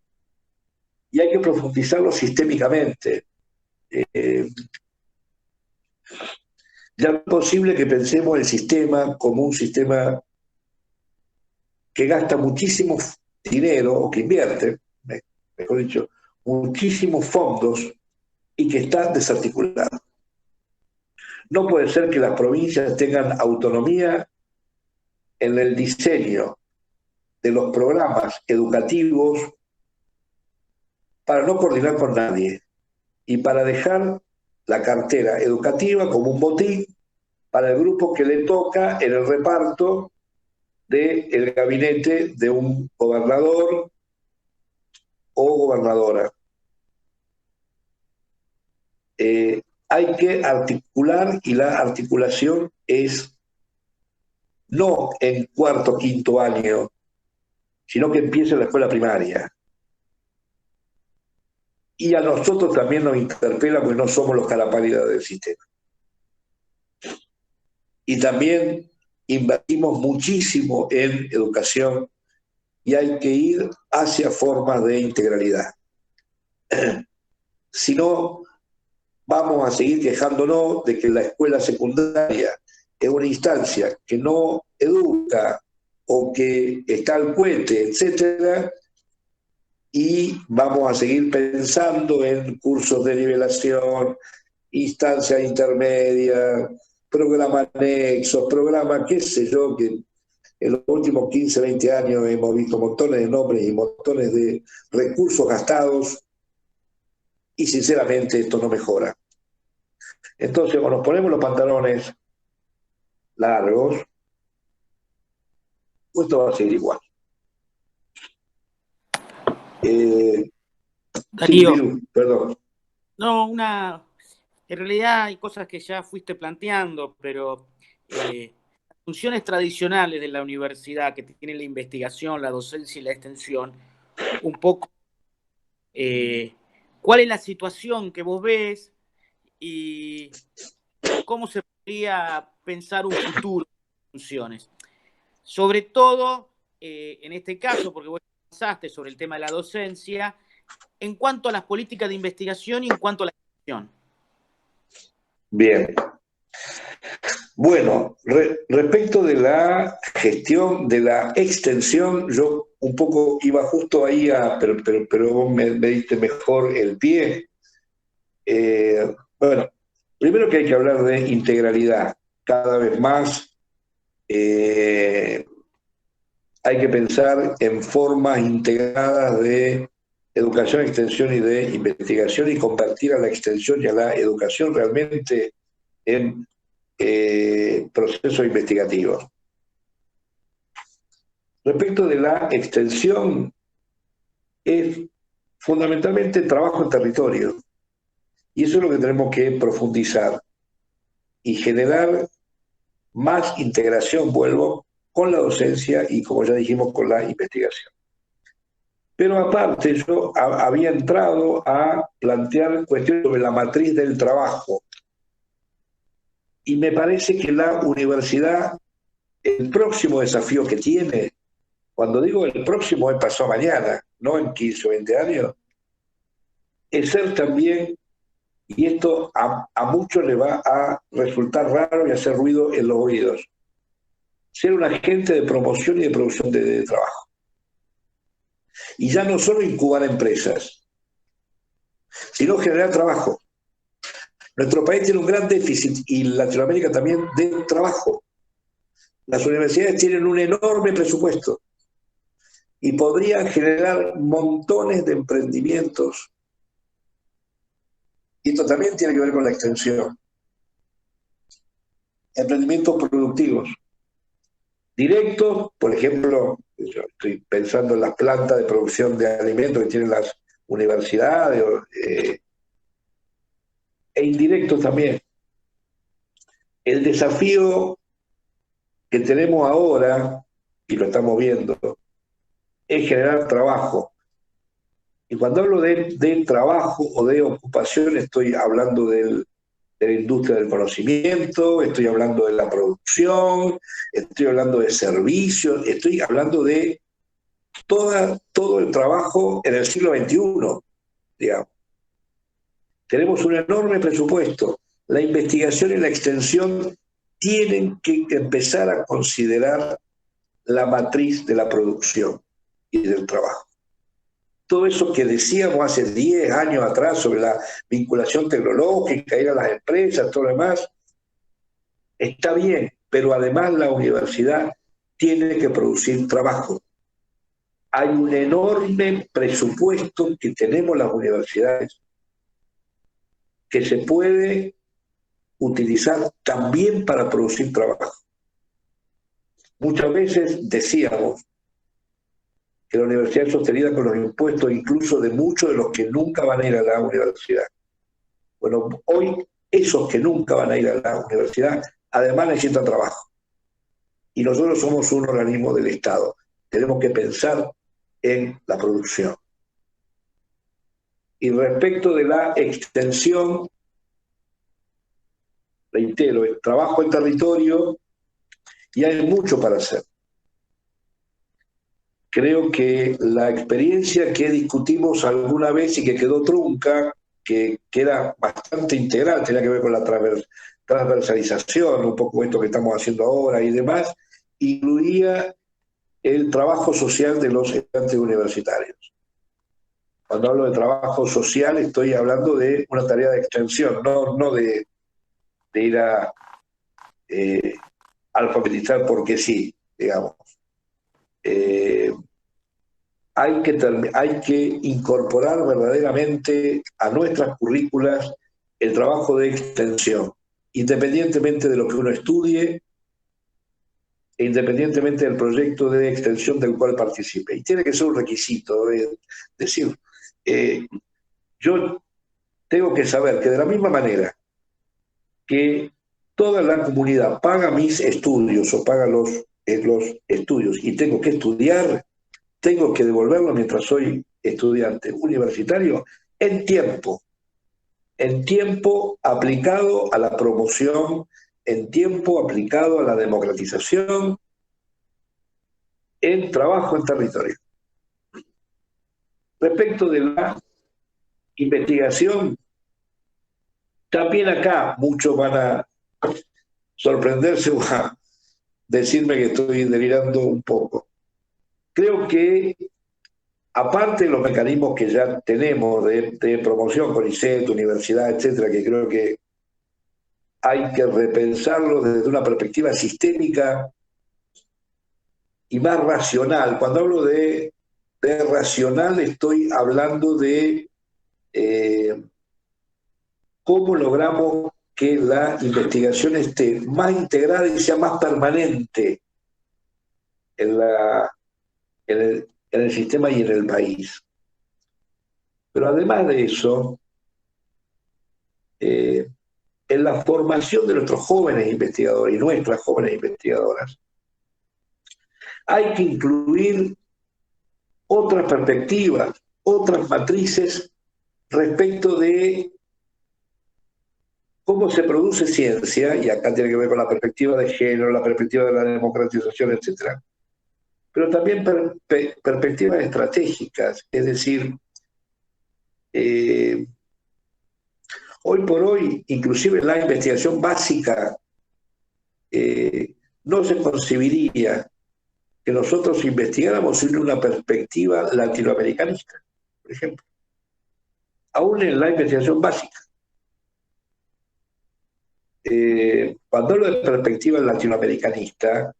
Y hay que profundizarlo sistémicamente. Ya no es posible que pensemos el sistema como un sistema que gasta muchísimo dinero, o que invierte, mejor dicho, muchísimos fondos y que está desarticulado. No puede ser que las provincias tengan autonomía en el diseño de los programas educativos para no coordinar con nadie y para dejar la cartera educativa como un botín para el grupo que le toca en el reparto del gabinete de un gobernador o gobernadora. Hay que articular, y la articulación es no en cuarto o quinto año, sino que empiece en la escuela primaria. Y a nosotros también nos interpela porque no somos los carapálidas del sistema. Y también invertimos muchísimo en educación y hay que ir hacia formas de integralidad. Si no, vamos a seguir quejándonos de que la escuela secundaria es una instancia que no educa o que está al cohete, etcétera, y vamos a seguir pensando en cursos de nivelación, instancias intermedias, programas anexos, programas, qué sé yo, que en los últimos 15, 20 años hemos visto montones de nombres y montones de recursos gastados y sinceramente esto no mejora. Entonces, cuando nos ponemos los pantalones largos, esto va a seguir igual. Sí, Darío, Viru, perdón. no, en realidad hay cosas que ya fuiste planteando, pero las funciones tradicionales de la universidad que tiene la investigación, la docencia y la extensión, un poco, ¿cuál es la situación que vos ves y cómo se podría pensar un futuro de funciones? Sobre todo, en este caso, porque vos pensaste sobre el tema de la docencia, en cuanto a las políticas de investigación y en cuanto a la extensión. Bien. Bueno, respecto de la gestión de la extensión, yo un poco iba justo ahí, pero vos me diste mejor el pie. Bueno, primero que hay que hablar de integralidad. Cada vez más hay que pensar en formas integradas de educación, extensión y de investigación y convertir a la extensión y a la educación realmente en procesos investigativos. Respecto de la extensión, es fundamentalmente trabajo en territorio. Y eso es lo que tenemos que profundizar y generar más integración, vuelvo, con la docencia y, como ya dijimos, con la investigación. Pero aparte, yo había entrado a plantear cuestiones sobre la matriz del trabajo. Y me parece que la universidad, el próximo desafío que tiene, cuando digo el próximo, es pasado mañana, no en 15 o 20 años, es ser también, y esto a muchos le va a resultar raro y hacer ruido en los oídos, ser un agente de promoción y de producción de trabajo. Y ya no solo incubar empresas, sino generar trabajo. Nuestro país tiene un gran déficit, y Latinoamérica también, de trabajo. Las universidades tienen un enorme presupuesto y podrían generar montones de emprendimientos. Y esto también tiene que ver con la extensión. Emprendimientos productivos. Directos, por ejemplo, yo estoy pensando en las plantas de producción de alimentos que tienen las universidades, e indirectos también. El desafío que tenemos ahora, y lo estamos viendo, es generar trabajo. Y cuando hablo de trabajo o de ocupación, estoy hablando de la industria del conocimiento, estoy hablando de la producción, estoy hablando de servicios, estoy hablando de todo el trabajo en el siglo XXI, digamos. Tenemos un enorme presupuesto. La investigación y la extensión tienen que empezar a considerar la matriz de la producción y del trabajo. Todo eso que decíamos hace 10 años atrás sobre la vinculación tecnológica, ir a las empresas, todo lo demás, está bien, pero además la universidad tiene que producir trabajo. Hay un enorme presupuesto que tenemos las universidades que se puede utilizar también para producir trabajo. Muchas veces decíamos que la universidad es sostenida con los impuestos incluso de muchos de los que nunca van a ir a la universidad. Bueno, hoy esos que nunca van a ir a la universidad además necesitan trabajo. Y nosotros somos un organismo del Estado. Tenemos que pensar en la producción. Y respecto de la extensión, reitero, el trabajo en territorio, y hay mucho para hacer. Creo que la experiencia que discutimos alguna vez y que quedó trunca, que era bastante integral, tenía que ver con la transversalización, un poco esto que estamos haciendo ahora y demás, incluía el trabajo social de los estudiantes universitarios. Cuando hablo de trabajo social estoy hablando de una tarea de extensión, no de ir a alfabetizar porque sí, digamos. Hay que incorporar verdaderamente a nuestras currículas el trabajo de extensión, independientemente de lo que uno estudie, independientemente del proyecto de extensión del cual participe. Y tiene que ser un requisito, es decir, yo tengo que saber que de la misma manera que toda la comunidad paga mis estudios o paga los estudios y tengo que estudiar, tengo que devolverlo mientras soy estudiante universitario en tiempo aplicado a la promoción, en tiempo aplicado a la democratización, en trabajo en territorio. Respecto de la investigación, también acá muchos van a sorprenderse o a decirme que estoy delirando un poco. Creo que, aparte de los mecanismos que ya tenemos de promoción, CONICET, universidad, etcétera, que creo que hay que repensarlo desde una perspectiva sistémica y más racional. Cuando hablo de racional, estoy hablando de cómo logramos que la investigación esté más integrada y sea más permanente en el sistema y en el país. Pero además de eso, en la formación de nuestros jóvenes investigadores y nuestras jóvenes investigadoras, hay que incluir otras perspectivas, otras matrices respecto de cómo se produce ciencia, y acá tiene que ver con la perspectiva de género, la perspectiva de la democratización, etc. Pero también perspectivas estratégicas, es decir, hoy por hoy, inclusive la investigación básica, no se concebiría que nosotros investigáramos sin una perspectiva latinoamericanista, por ejemplo, aún en la investigación básica. Cuando hablo de perspectiva latinoamericanista,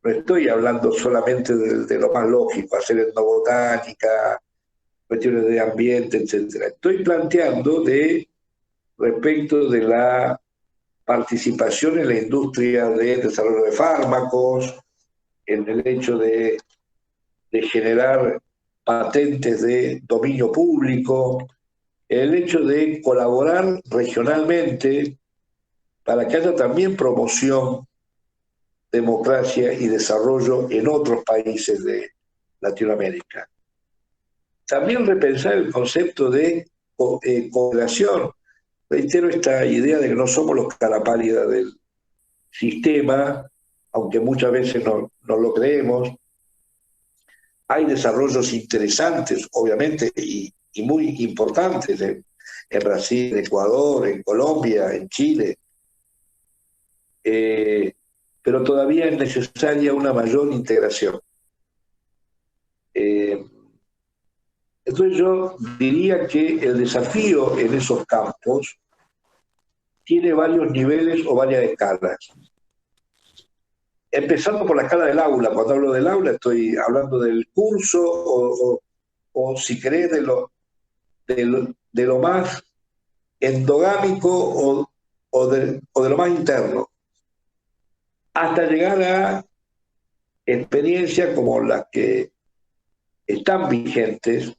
no estoy hablando solamente de lo más lógico, hacer etnobotánica, cuestiones de ambiente, etc. Estoy planteando respecto de la participación en la industria de desarrollo de fármacos, en el hecho de generar patentes de dominio público, el hecho de colaborar regionalmente para que haya también promoción, democracia y desarrollo en otros países de Latinoamérica. También repensar el concepto de cooperación. Reitero esta idea de que no somos los cara pálida del sistema, aunque muchas veces no lo creemos. Hay desarrollos interesantes, obviamente, y muy importantes en Brasil, en Ecuador, en Colombia, en Chile. Pero todavía es necesaria una mayor integración. Entonces yo diría que el desafío en esos campos tiene varios niveles o varias escalas. Empezando por la escala del aula. Cuando hablo del aula estoy hablando del curso o si querés de lo más endogámico o de lo más interno, hasta llegar a experiencias como las que están vigentes,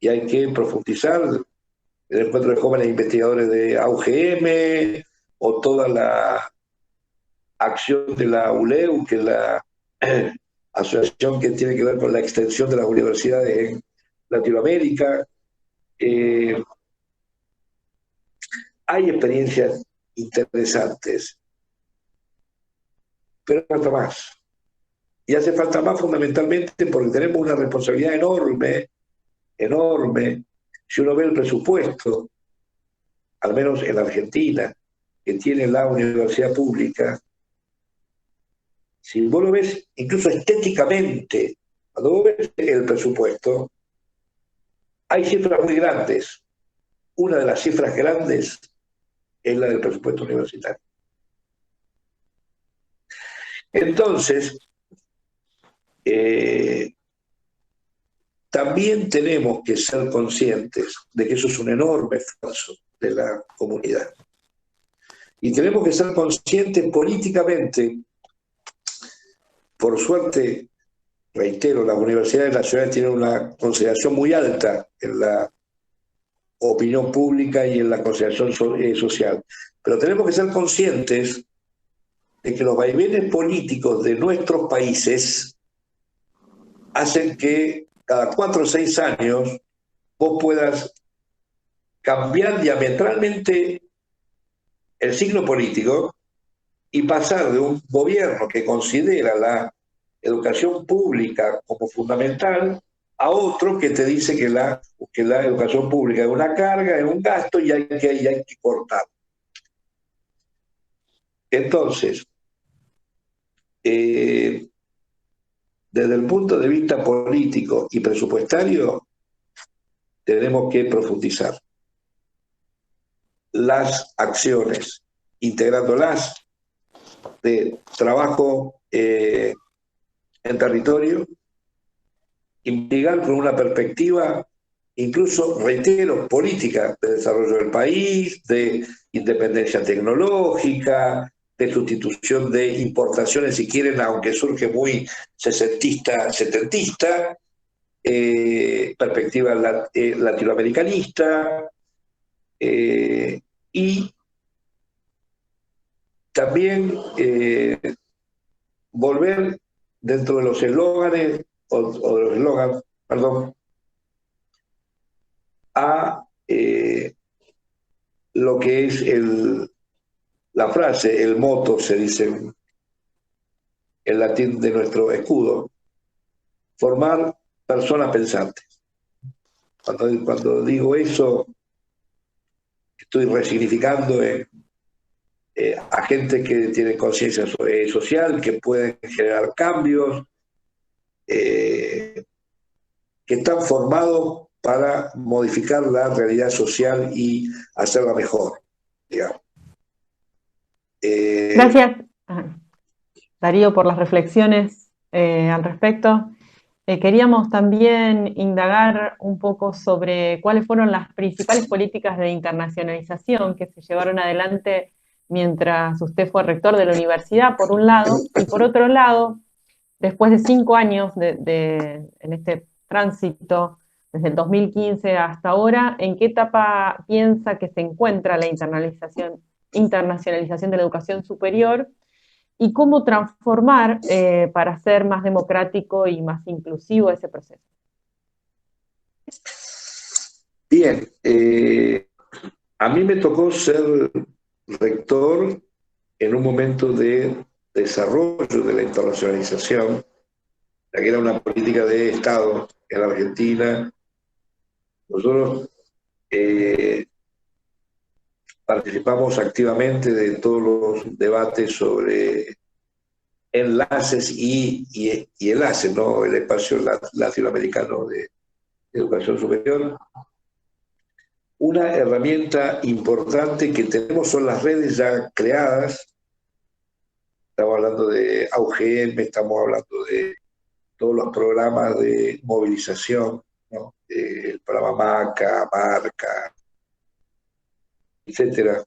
y hay que profundizar, el encuentro de jóvenes investigadores de AUGM, o toda la acción de la ULEU, que es la asociación que tiene que ver con la extensión de las universidades en Latinoamérica. Hay experiencias interesantes, pero falta más. Y hace falta más fundamentalmente porque tenemos una responsabilidad enorme. Si uno ve el presupuesto, al menos en la Argentina, que tiene la universidad pública, si vos lo ves incluso estéticamente, cuando vos ves el presupuesto, hay cifras muy grandes. Una de las cifras grandes es la del presupuesto universitario. Entonces, también tenemos que ser conscientes de que eso es un enorme esfuerzo de la comunidad. Y tenemos que ser conscientes políticamente por suerte, reitero, las universidades nacionales tienen una consideración muy alta en la opinión pública y en la consideración social. Pero tenemos que ser conscientes de que los vaivenes políticos de nuestros países hacen que cada 4 o 6 años vos puedas cambiar diametralmente el signo político y pasar de un gobierno que considera la educación pública como fundamental a otro que te dice que la educación pública es una carga, es un gasto y hay que cortar. Entonces, desde el punto de vista político y presupuestario, tenemos que profundizar las acciones, integrándolas de trabajo en territorio, investigar con una perspectiva, incluso, reitero, política de desarrollo del país, de independencia tecnológica, de sustitución de importaciones, si quieren, aunque surge muy sesentista, setentista, perspectiva latinoamericanista, y también volver dentro de los eslóganes, o de los eslóganes, perdón, a lo que es la frase, el motto, se dice en latín de nuestro escudo: formar personas pensantes. Cuando digo eso, estoy resignificando a gente que tiene conciencia social, que pueden generar cambios, que están formados para modificar la realidad social y hacerla mejor, digamos. Gracias, Darío, por las reflexiones al respecto. Queríamos también indagar un poco sobre cuáles fueron las principales políticas de internacionalización que se llevaron adelante mientras usted fue rector de la universidad, por un lado, y por otro lado, después de 5 años en este tránsito, desde el 2015 hasta ahora, ¿en qué etapa piensa que se encuentra la internacionalización de la educación superior? ¿Y cómo transformar para ser más democrático y más inclusivo ese proceso? Bien, a mí me tocó ser rector en un momento de desarrollo de la internacionalización, la que era una política de Estado en la Argentina. Nosotros participamos activamente de todos los debates sobre enlaces y enlaces, ¿no? El espacio latinoamericano de educación superior. Una herramienta importante que tenemos son las redes ya creadas. Estamos hablando de AUGM, estamos hablando de todos los programas de movilización, ¿no? El programa MACA, Marca, etcétera.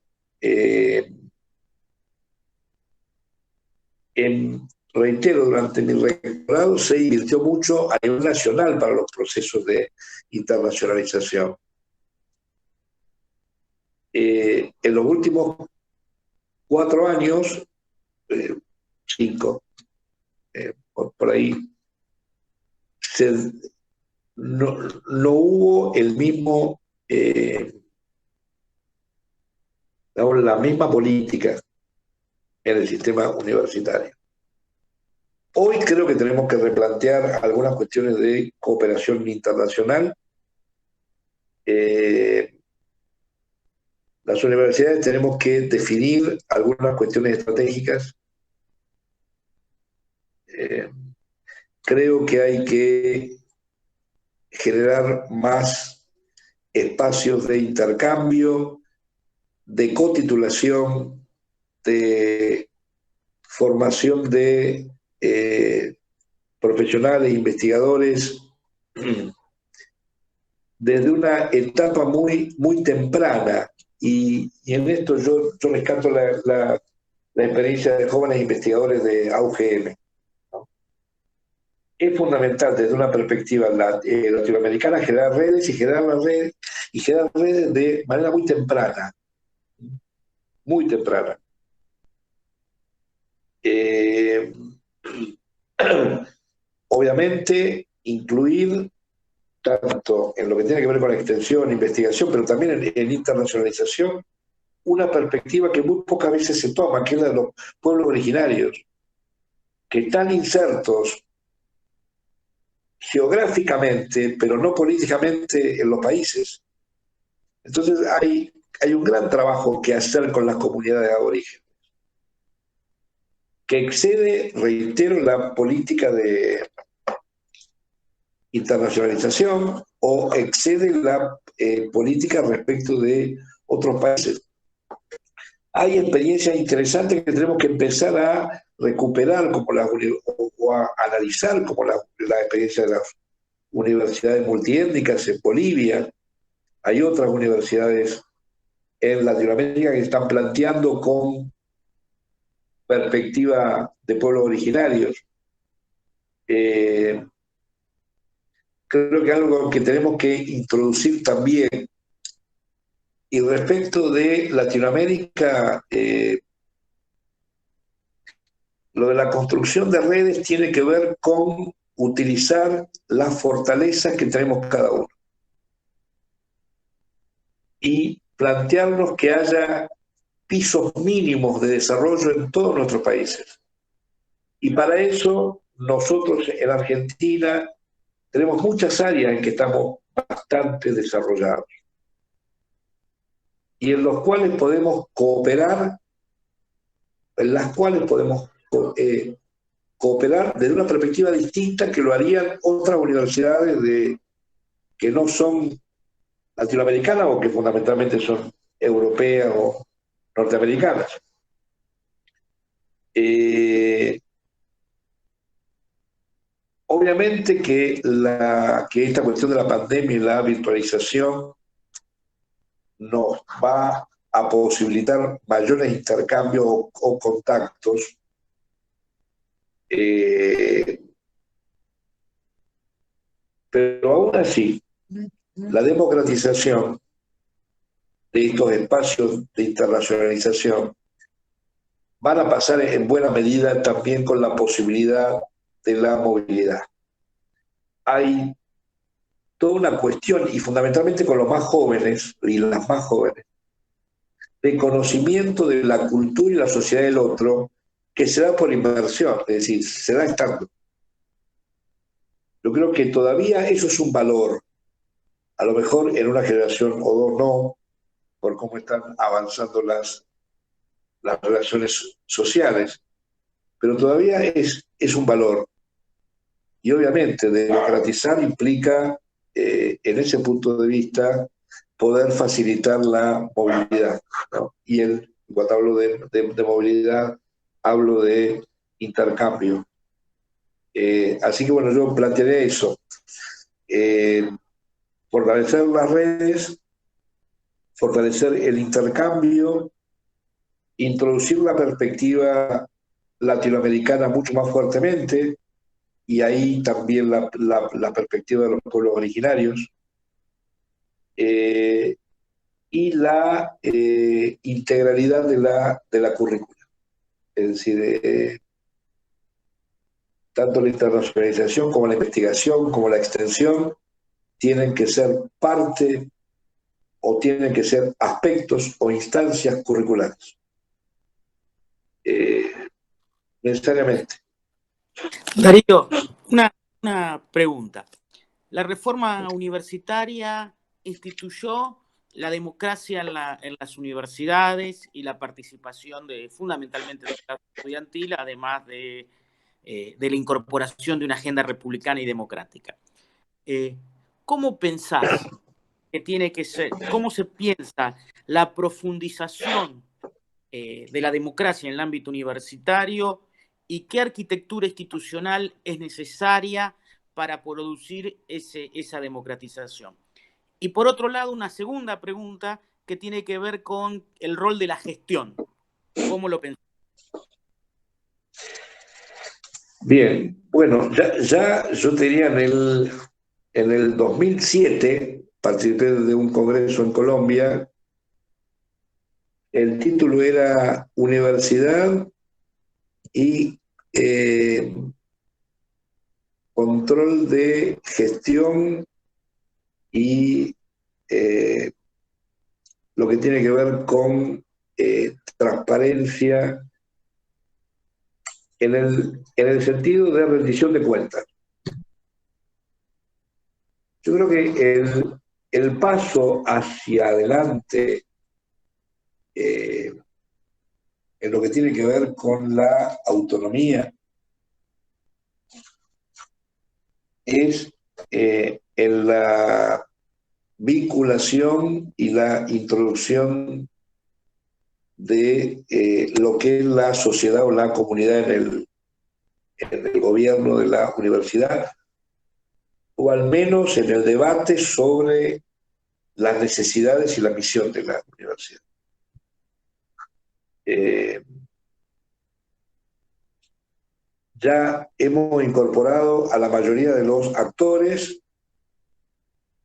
Reitero, durante mi rectorado se invirtió mucho a nivel nacional para los procesos de internacionalización. En los últimos 4 años, 5, por ahí, no hubo la misma política en el sistema universitario. Hoy creo que tenemos que replantear algunas cuestiones de cooperación internacional. Las universidades tenemos que definir algunas cuestiones estratégicas. Creo que hay que generar más espacios de intercambio, de cotitulación, de formación de profesionales, investigadores, desde una etapa muy, muy temprana. Y en esto yo rescato la experiencia de jóvenes investigadores de AUGM, ¿no? es fundamental desde una perspectiva latinoamericana generar redes y generar redes de manera muy temprana, muy temprana. Obviamente, incluir tanto en lo que tiene que ver con la extensión, investigación, pero también en internacionalización, una perspectiva que muy pocas veces se toma, que es la de los pueblos originarios, que están insertos geográficamente, pero no políticamente en los países. Entonces hay un gran trabajo que hacer con las comunidades aborígenes, que excede, reitero, la política de internacionalización o excede la política respecto de otros países. Hay experiencias interesantes que tenemos que empezar a recuperar como o a analizar como la experiencia de las universidades multiétnicas en Bolivia. Hay otras universidades en Latinoamérica que están planteando con perspectiva de pueblos originarios. Creo que algo que tenemos que introducir también. Y respecto de Latinoamérica, lo de la construcción de redes tiene que ver con utilizar las fortalezas que tenemos cada uno y plantearnos que haya pisos mínimos de desarrollo en todos nuestros países. Y para eso nosotros en Argentina tenemos muchas áreas en que estamos bastante desarrollados y en los cuales podemos cooperar, en las cuales podemos cooperar desde una perspectiva distinta que lo harían otras universidades que no son latinoamericanas o que fundamentalmente son europeas o norteamericanas. Obviamente que esta cuestión de la pandemia y la virtualización nos va a posibilitar mayores intercambios o contactos. Pero aún así, la democratización de estos espacios de internacionalización van a pasar en buena medida también con la posibilidad de la movilidad. Hay toda una cuestión, y fundamentalmente con los más jóvenes y las más jóvenes, de conocimiento de la cultura y la sociedad del otro, que se da por inversión, es decir, se da estando. Yo creo que todavía eso es un valor. A lo mejor en una generación o dos no, por cómo están avanzando las relaciones sociales, pero todavía es un valor. Y obviamente democratizar implica, en ese punto de vista, poder facilitar la movilidad, ¿no? Y cuando hablo de movilidad, hablo de intercambio. Así que bueno, yo plantearé eso. Fortalecer las redes, fortalecer el intercambio, introducir la perspectiva latinoamericana mucho más fuertemente, y ahí también la perspectiva de los pueblos originarios, y la integralidad de la currícula. Es decir, tanto la internacionalización como la investigación, como la extensión, tienen que ser parte o tienen que ser aspectos o instancias curriculares. Necesariamente. Darío, una pregunta. La reforma universitaria instituyó la democracia en las universidades y la participación fundamentalmente de la estudiantil, además de la incorporación de una agenda republicana y democrática. ¿Cómo pensás que tiene que ser, cómo se piensa la profundización de la democracia en el ámbito universitario y qué arquitectura institucional es necesaria para producir esa democratización? Y por otro lado, una segunda pregunta que tiene que ver con el rol de la gestión. ¿Cómo lo pensás? Bien, Bueno, ya yo tenía en el 2007, participé de un congreso en Colombia. El título era Universidad y Control de Gestión y lo que tiene que ver con transparencia en el sentido de rendición de cuentas. Yo creo que el paso hacia adelante en lo que tiene que ver con la autonomía es en la vinculación y la introducción de lo que es la sociedad o la comunidad en el gobierno de la universidad, o al menos en el debate sobre las necesidades y la misión de la universidad. Ya hemos incorporado a la mayoría de los actores,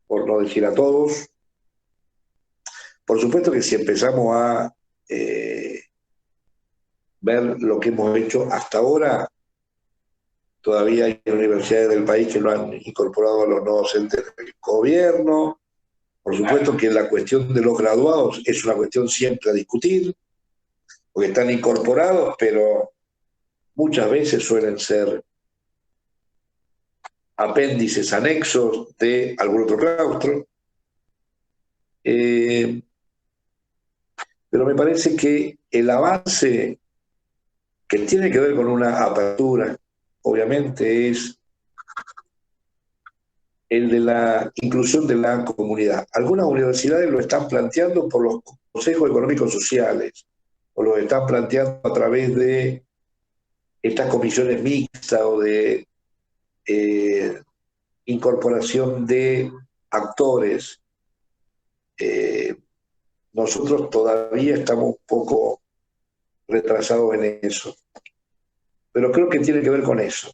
por no decir a todos. Por supuesto que si empezamos a ver lo que hemos hecho hasta ahora, todavía hay universidades del país que no han incorporado a los no docentes del gobierno. Por supuesto que la cuestión de los graduados es una cuestión siempre a discutir, porque están incorporados, pero muchas veces suelen ser apéndices anexos de algún otro claustro. Pero me parece que el avance que tiene que ver con una apertura, obviamente, es el de la inclusión de la comunidad. Algunas universidades lo están planteando por los consejos económicos sociales, o lo están planteando a través de estas comisiones mixtas o de incorporación de actores. Nosotros todavía estamos un poco retrasados en eso. Pero creo que tiene que ver con eso.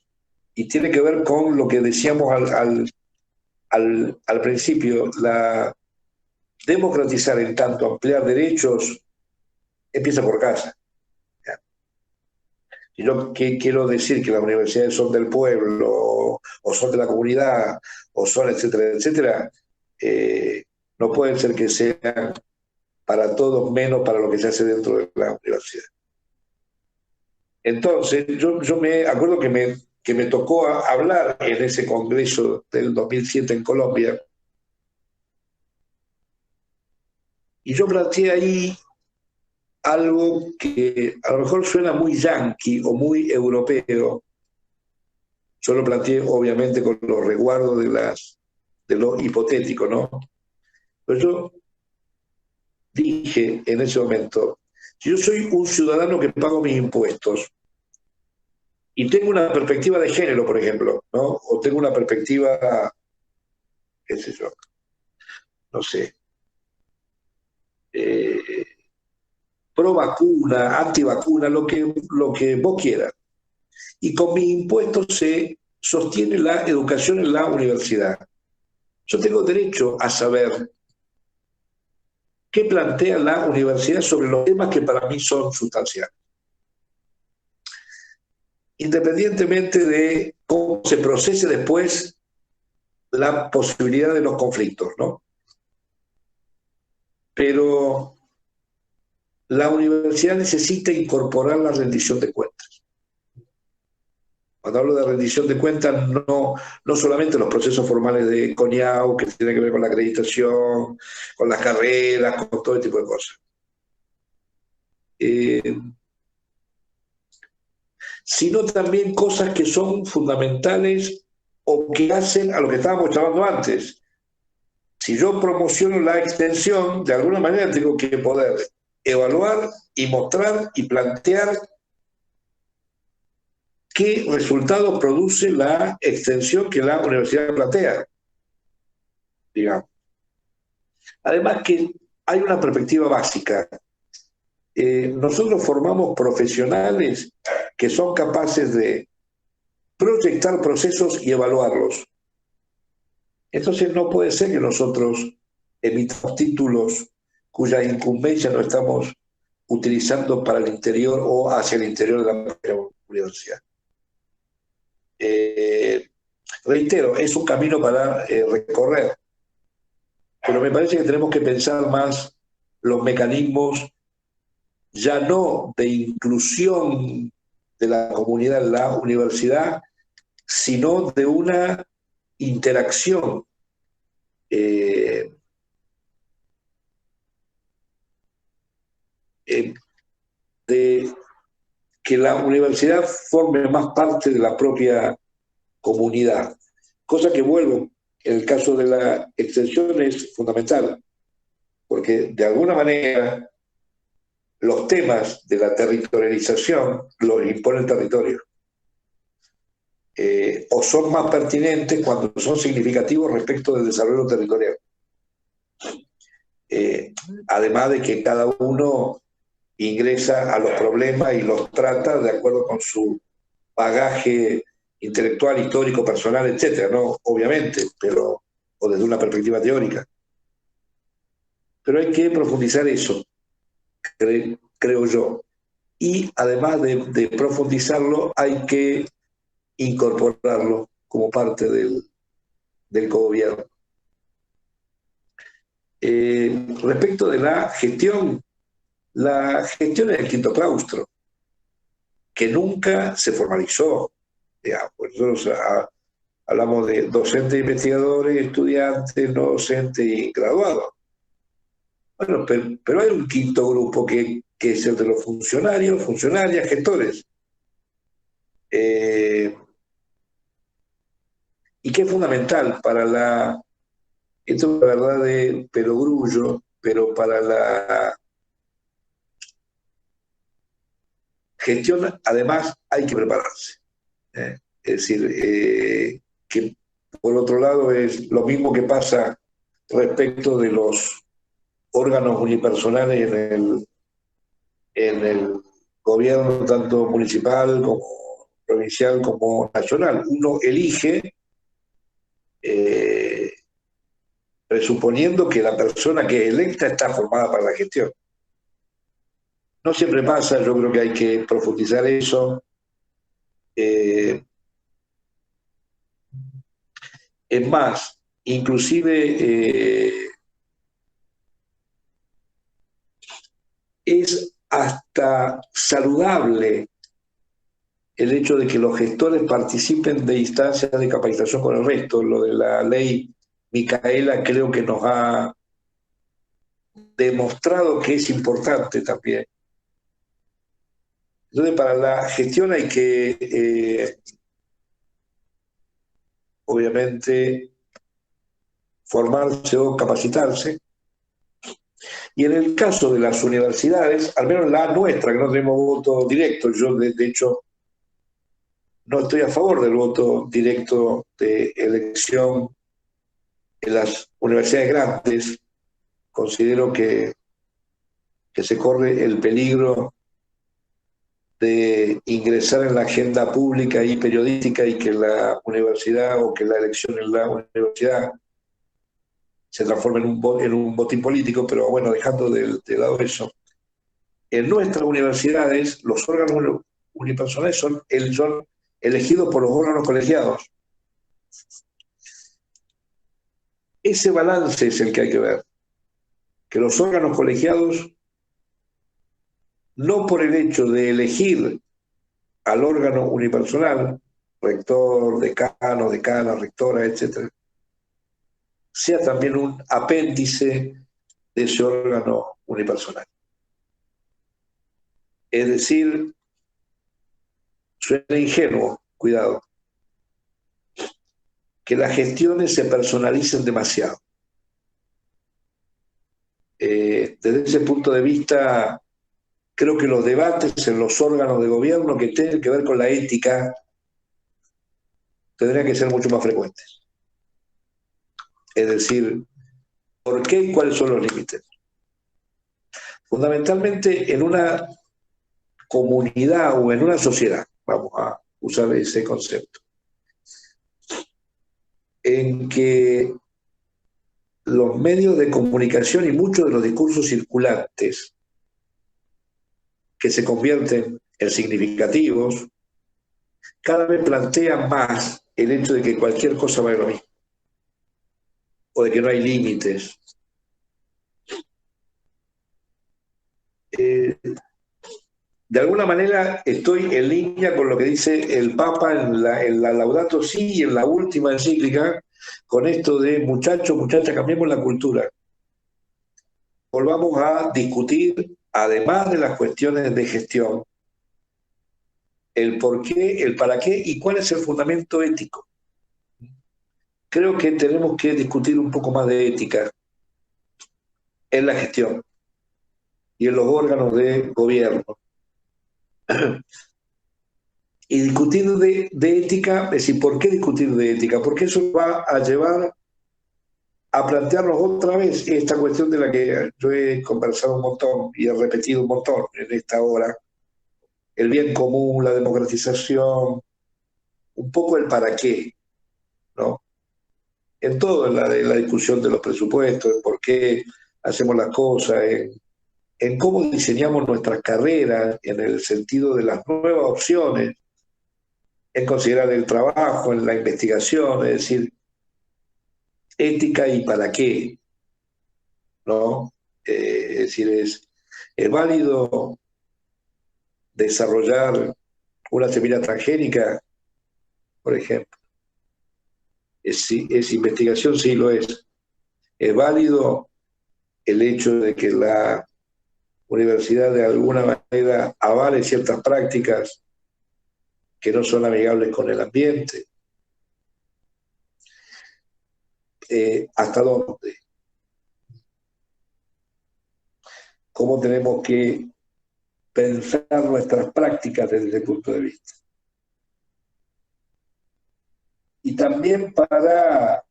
Y tiene que ver con lo que decíamos al principio, la democratizar en tanto ampliar derechos empieza por casa. Si yo quiero decir que las universidades son del pueblo, o son de la comunidad, o son etcétera, etcétera, no puede ser que sean para todos menos para lo que se hace dentro de la universidad. Entonces, yo me acuerdo que me tocó hablar en ese congreso del 2007 en Colombia, y yo planteé ahí algo que a lo mejor suena muy yanqui o muy europeo. Yo lo planteé obviamente con los resguardos de lo hipotético, ¿no? Pero yo dije en ese momento, si yo soy un ciudadano que pago mis impuestos y tengo una perspectiva de género, por ejemplo, ¿no? O tengo una perspectiva, qué sé yo, no sé, pro vacuna, antivacuna, lo que vos quieras. Y con mis impuestos se sostiene la educación en la universidad. Yo tengo derecho a saber qué plantea la universidad sobre los temas que para mí son sustanciales, independientemente de cómo se procese después la posibilidad de los conflictos, ¿no? Pero la universidad necesita incorporar la rendición de cuentas. Cuando hablo de rendición de cuentas, no solamente los procesos formales de CONIAU, que tienen que ver con la acreditación, con las carreras, con todo tipo de cosas. Sino también cosas que son fundamentales o que hacen a lo que estábamos hablando antes. Si yo promociono la extensión, de alguna manera tengo que poder evaluar y mostrar y plantear qué resultados produce la extensión que la universidad plantea, digamos. Además que hay una perspectiva básica. Nosotros formamos profesionales que son capaces de proyectar procesos y evaluarlos. Entonces no puede ser que nosotros emitamos títulos cuya incumbencia no estamos utilizando para el interior o hacia el interior de la universidad. Reitero, es un camino para recorrer, pero me parece que tenemos que pensar más los mecanismos ya no de inclusión de la comunidad en la universidad, sino de una interacción de que la universidad forme más parte de la propia comunidad. Cosa que, vuelvo, en el caso de la extensión es fundamental, porque de alguna manera los temas de la territorialización los impone el territorio. O son más pertinentes cuando son significativos respecto del desarrollo territorial. Además de que cada uno ingresa a los problemas y los trata de acuerdo con su bagaje intelectual, histórico, personal, etcétera, ¿no? Obviamente, pero, o desde una perspectiva teórica. Pero hay que profundizar eso, creo yo. Y además de profundizarlo, hay que incorporarlo como parte del cogobierno. Respecto de la gestión es el quinto claustro, que nunca se formalizó. Nosotros hablamos de docentes, investigadores, estudiantes, no docentes y graduados. Bueno, pero hay un quinto grupo que es el de los funcionarios, funcionarias, gestores. Y que es fundamental para esto es la verdad de perogrullo, pero para la gestión además hay que prepararse. Es decir, que por otro lado es lo mismo que pasa respecto de los órganos unipersonales en el gobierno, tanto municipal como provincial como nacional. Uno elige presuponiendo que la persona que es electa está formada para la gestión. No siempre pasa, yo creo que hay que profundizar eso. Es más, inclusive es hasta saludable el hecho de que los gestores participen de instancias de capacitación con el resto. Lo de la ley Micaela creo que nos ha demostrado que es importante también. Entonces, para la gestión hay que, obviamente, formarse o capacitarse. Y en el caso de las universidades, al menos la nuestra, que no tenemos voto directo, yo de hecho no estoy a favor del voto directo de elección en las universidades grandes. Considero que se corre el peligro de ingresar en la agenda pública y periodística y que la universidad o que la elección en la universidad se transforme en un botín político, pero bueno, dejando de lado eso. En nuestras universidades los órganos unipersonales son elegidos por los órganos colegiados. Ese balance es el que hay que ver, que los órganos colegiados, no por el hecho de elegir al órgano unipersonal, rector, decano, decana, rectora, etc., sea también un apéndice de ese órgano unipersonal. Es decir, suena ingenuo, cuidado, que las gestiones se personalicen demasiado. Desde ese punto de vista, creo que los debates en los órganos de gobierno que tienen que ver con la ética tendrían que ser mucho más frecuentes. Es decir, ¿por qué y cuáles son los límites? Fundamentalmente en una comunidad o en una sociedad, vamos a usar ese concepto, en que los medios de comunicación y muchos de los discursos circulantes que se convierten en significativos, cada vez plantean más el hecho de que cualquier cosa vale lo mismo, o de que no hay límites. De alguna manera estoy en línea con lo que dice el Papa en la Laudato Si y en la última encíclica, con esto de muchachos, muchachas, cambiemos la cultura. Volvamos a discutir, además de las cuestiones de gestión, el por qué, el para qué y cuál es el fundamento ético. Creo que tenemos que discutir un poco más de ética en la gestión y en los órganos de gobierno. Y discutir de ética, es decir, ¿por qué discutir de ética? Porque eso va a llevar a plantearnos otra vez esta cuestión de la que yo he conversado un montón y he repetido un montón en esta hora, el bien común, la democratización, un poco el para qué, ¿no? En todo, en la discusión de los presupuestos, en por qué hacemos las cosas, en cómo diseñamos nuestras carreras, en el sentido de las nuevas opciones, en considerar el trabajo, en la investigación, es decir, ética y para qué, ¿no? Es decir, es válido desarrollar una semilla transgénica, por ejemplo. Es investigación, sí lo es. Es válido el hecho de que la universidad de alguna manera avale ciertas prácticas que no son amigables con el ambiente. ¿Hasta dónde? ¿Cómo tenemos que pensar nuestras prácticas desde ese punto de vista? Y también para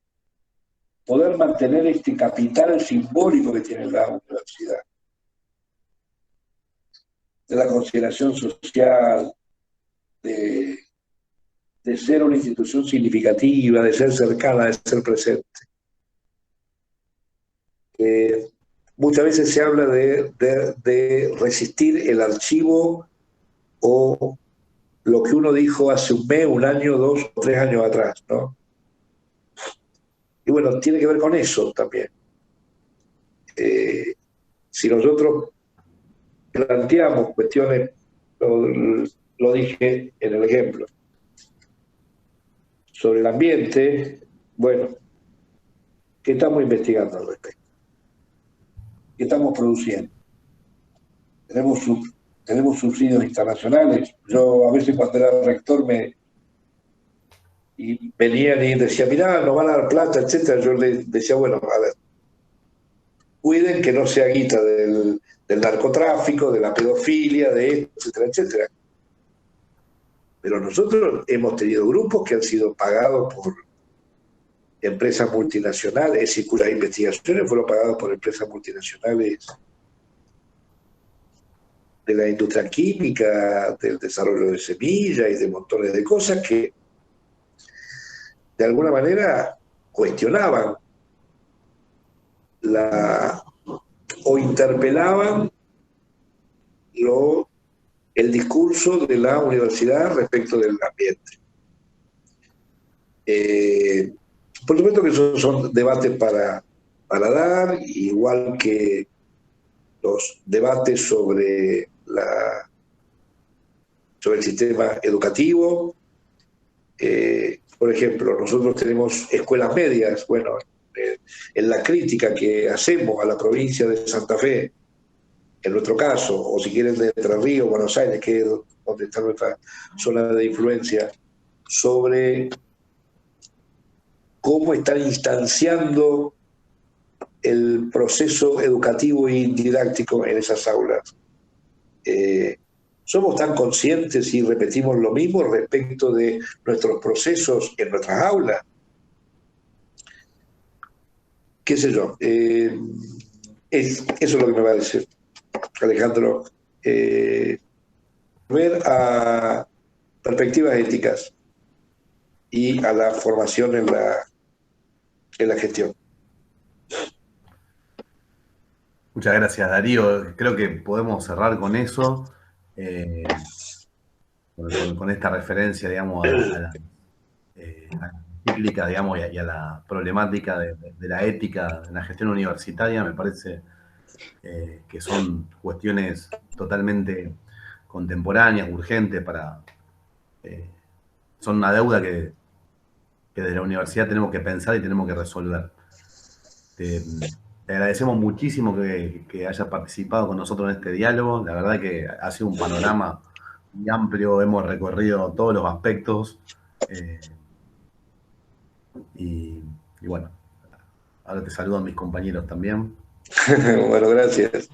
poder mantener este capital simbólico que tiene la universidad, de la consideración social, de ser una institución significativa, de ser cercana, de ser presente. Muchas veces se habla de resistir el archivo o lo que uno dijo hace un mes, un año, 2 o 3 años atrás, ¿no? Y bueno, tiene que ver con eso también. Si nosotros planteamos cuestiones, lo dije en el ejemplo, sobre el ambiente, bueno, ¿qué estamos investigando al respecto? ¿Qué estamos produciendo? Tenemos subsidios internacionales. Yo a veces cuando era rector y venían y decían, mirá, nos van a dar plata, etcétera. Yo les decía, bueno, a ver, cuiden que no sea guita del narcotráfico, de la pedofilia, de esto, etcétera, etcétera. Pero nosotros hemos tenido grupos que han sido pagados por empresas multinacionales, es decir, cuyas investigaciones fueron pagadas por empresas multinacionales de la industria química, del desarrollo de semillas y de montones de cosas que de alguna manera cuestionaban o interpelaban el discurso de la universidad respecto del ambiente. Por supuesto que esos son debates para dar, igual que los debates sobre el sistema educativo. Por ejemplo, nosotros tenemos escuelas medias. Bueno, en la crítica que hacemos a la provincia de Santa Fe, en nuestro caso, o si quieren de Entre Ríos, Buenos Aires, que es donde está nuestra zona de influencia, sobre cómo están instanciando el proceso educativo y didáctico en esas aulas. ¿Somos tan conscientes y repetimos lo mismo respecto de nuestros procesos en nuestras aulas? ¿Qué sé yo? Eso es lo que me va a decir Alejandro. Ver a perspectivas éticas y a la formación en en la gestión. Muchas gracias, Darío. Creo que podemos cerrar con eso, con esta referencia, digamos, a la cíclica, digamos, y a la problemática de la ética en la gestión universitaria. Me parece que son cuestiones totalmente contemporáneas, urgentes, son una deuda que desde la universidad tenemos que pensar y tenemos que resolver. Te agradecemos muchísimo que hayas participado con nosotros en este diálogo. La verdad que ha sido un panorama muy amplio, hemos recorrido todos los aspectos. Y bueno, ahora te saludo a mis compañeros también. Bueno, gracias.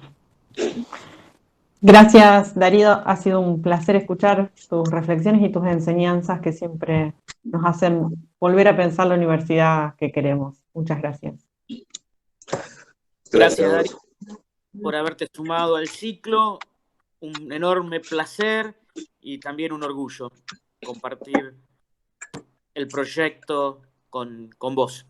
Gracias, Darío. Ha sido un placer escuchar tus reflexiones y tus enseñanzas que siempre nos hacen volver a pensar la universidad que queremos. Muchas gracias. Gracias, Darío, por haberte sumado al ciclo. Un enorme placer y también un orgullo compartir el proyecto con vos.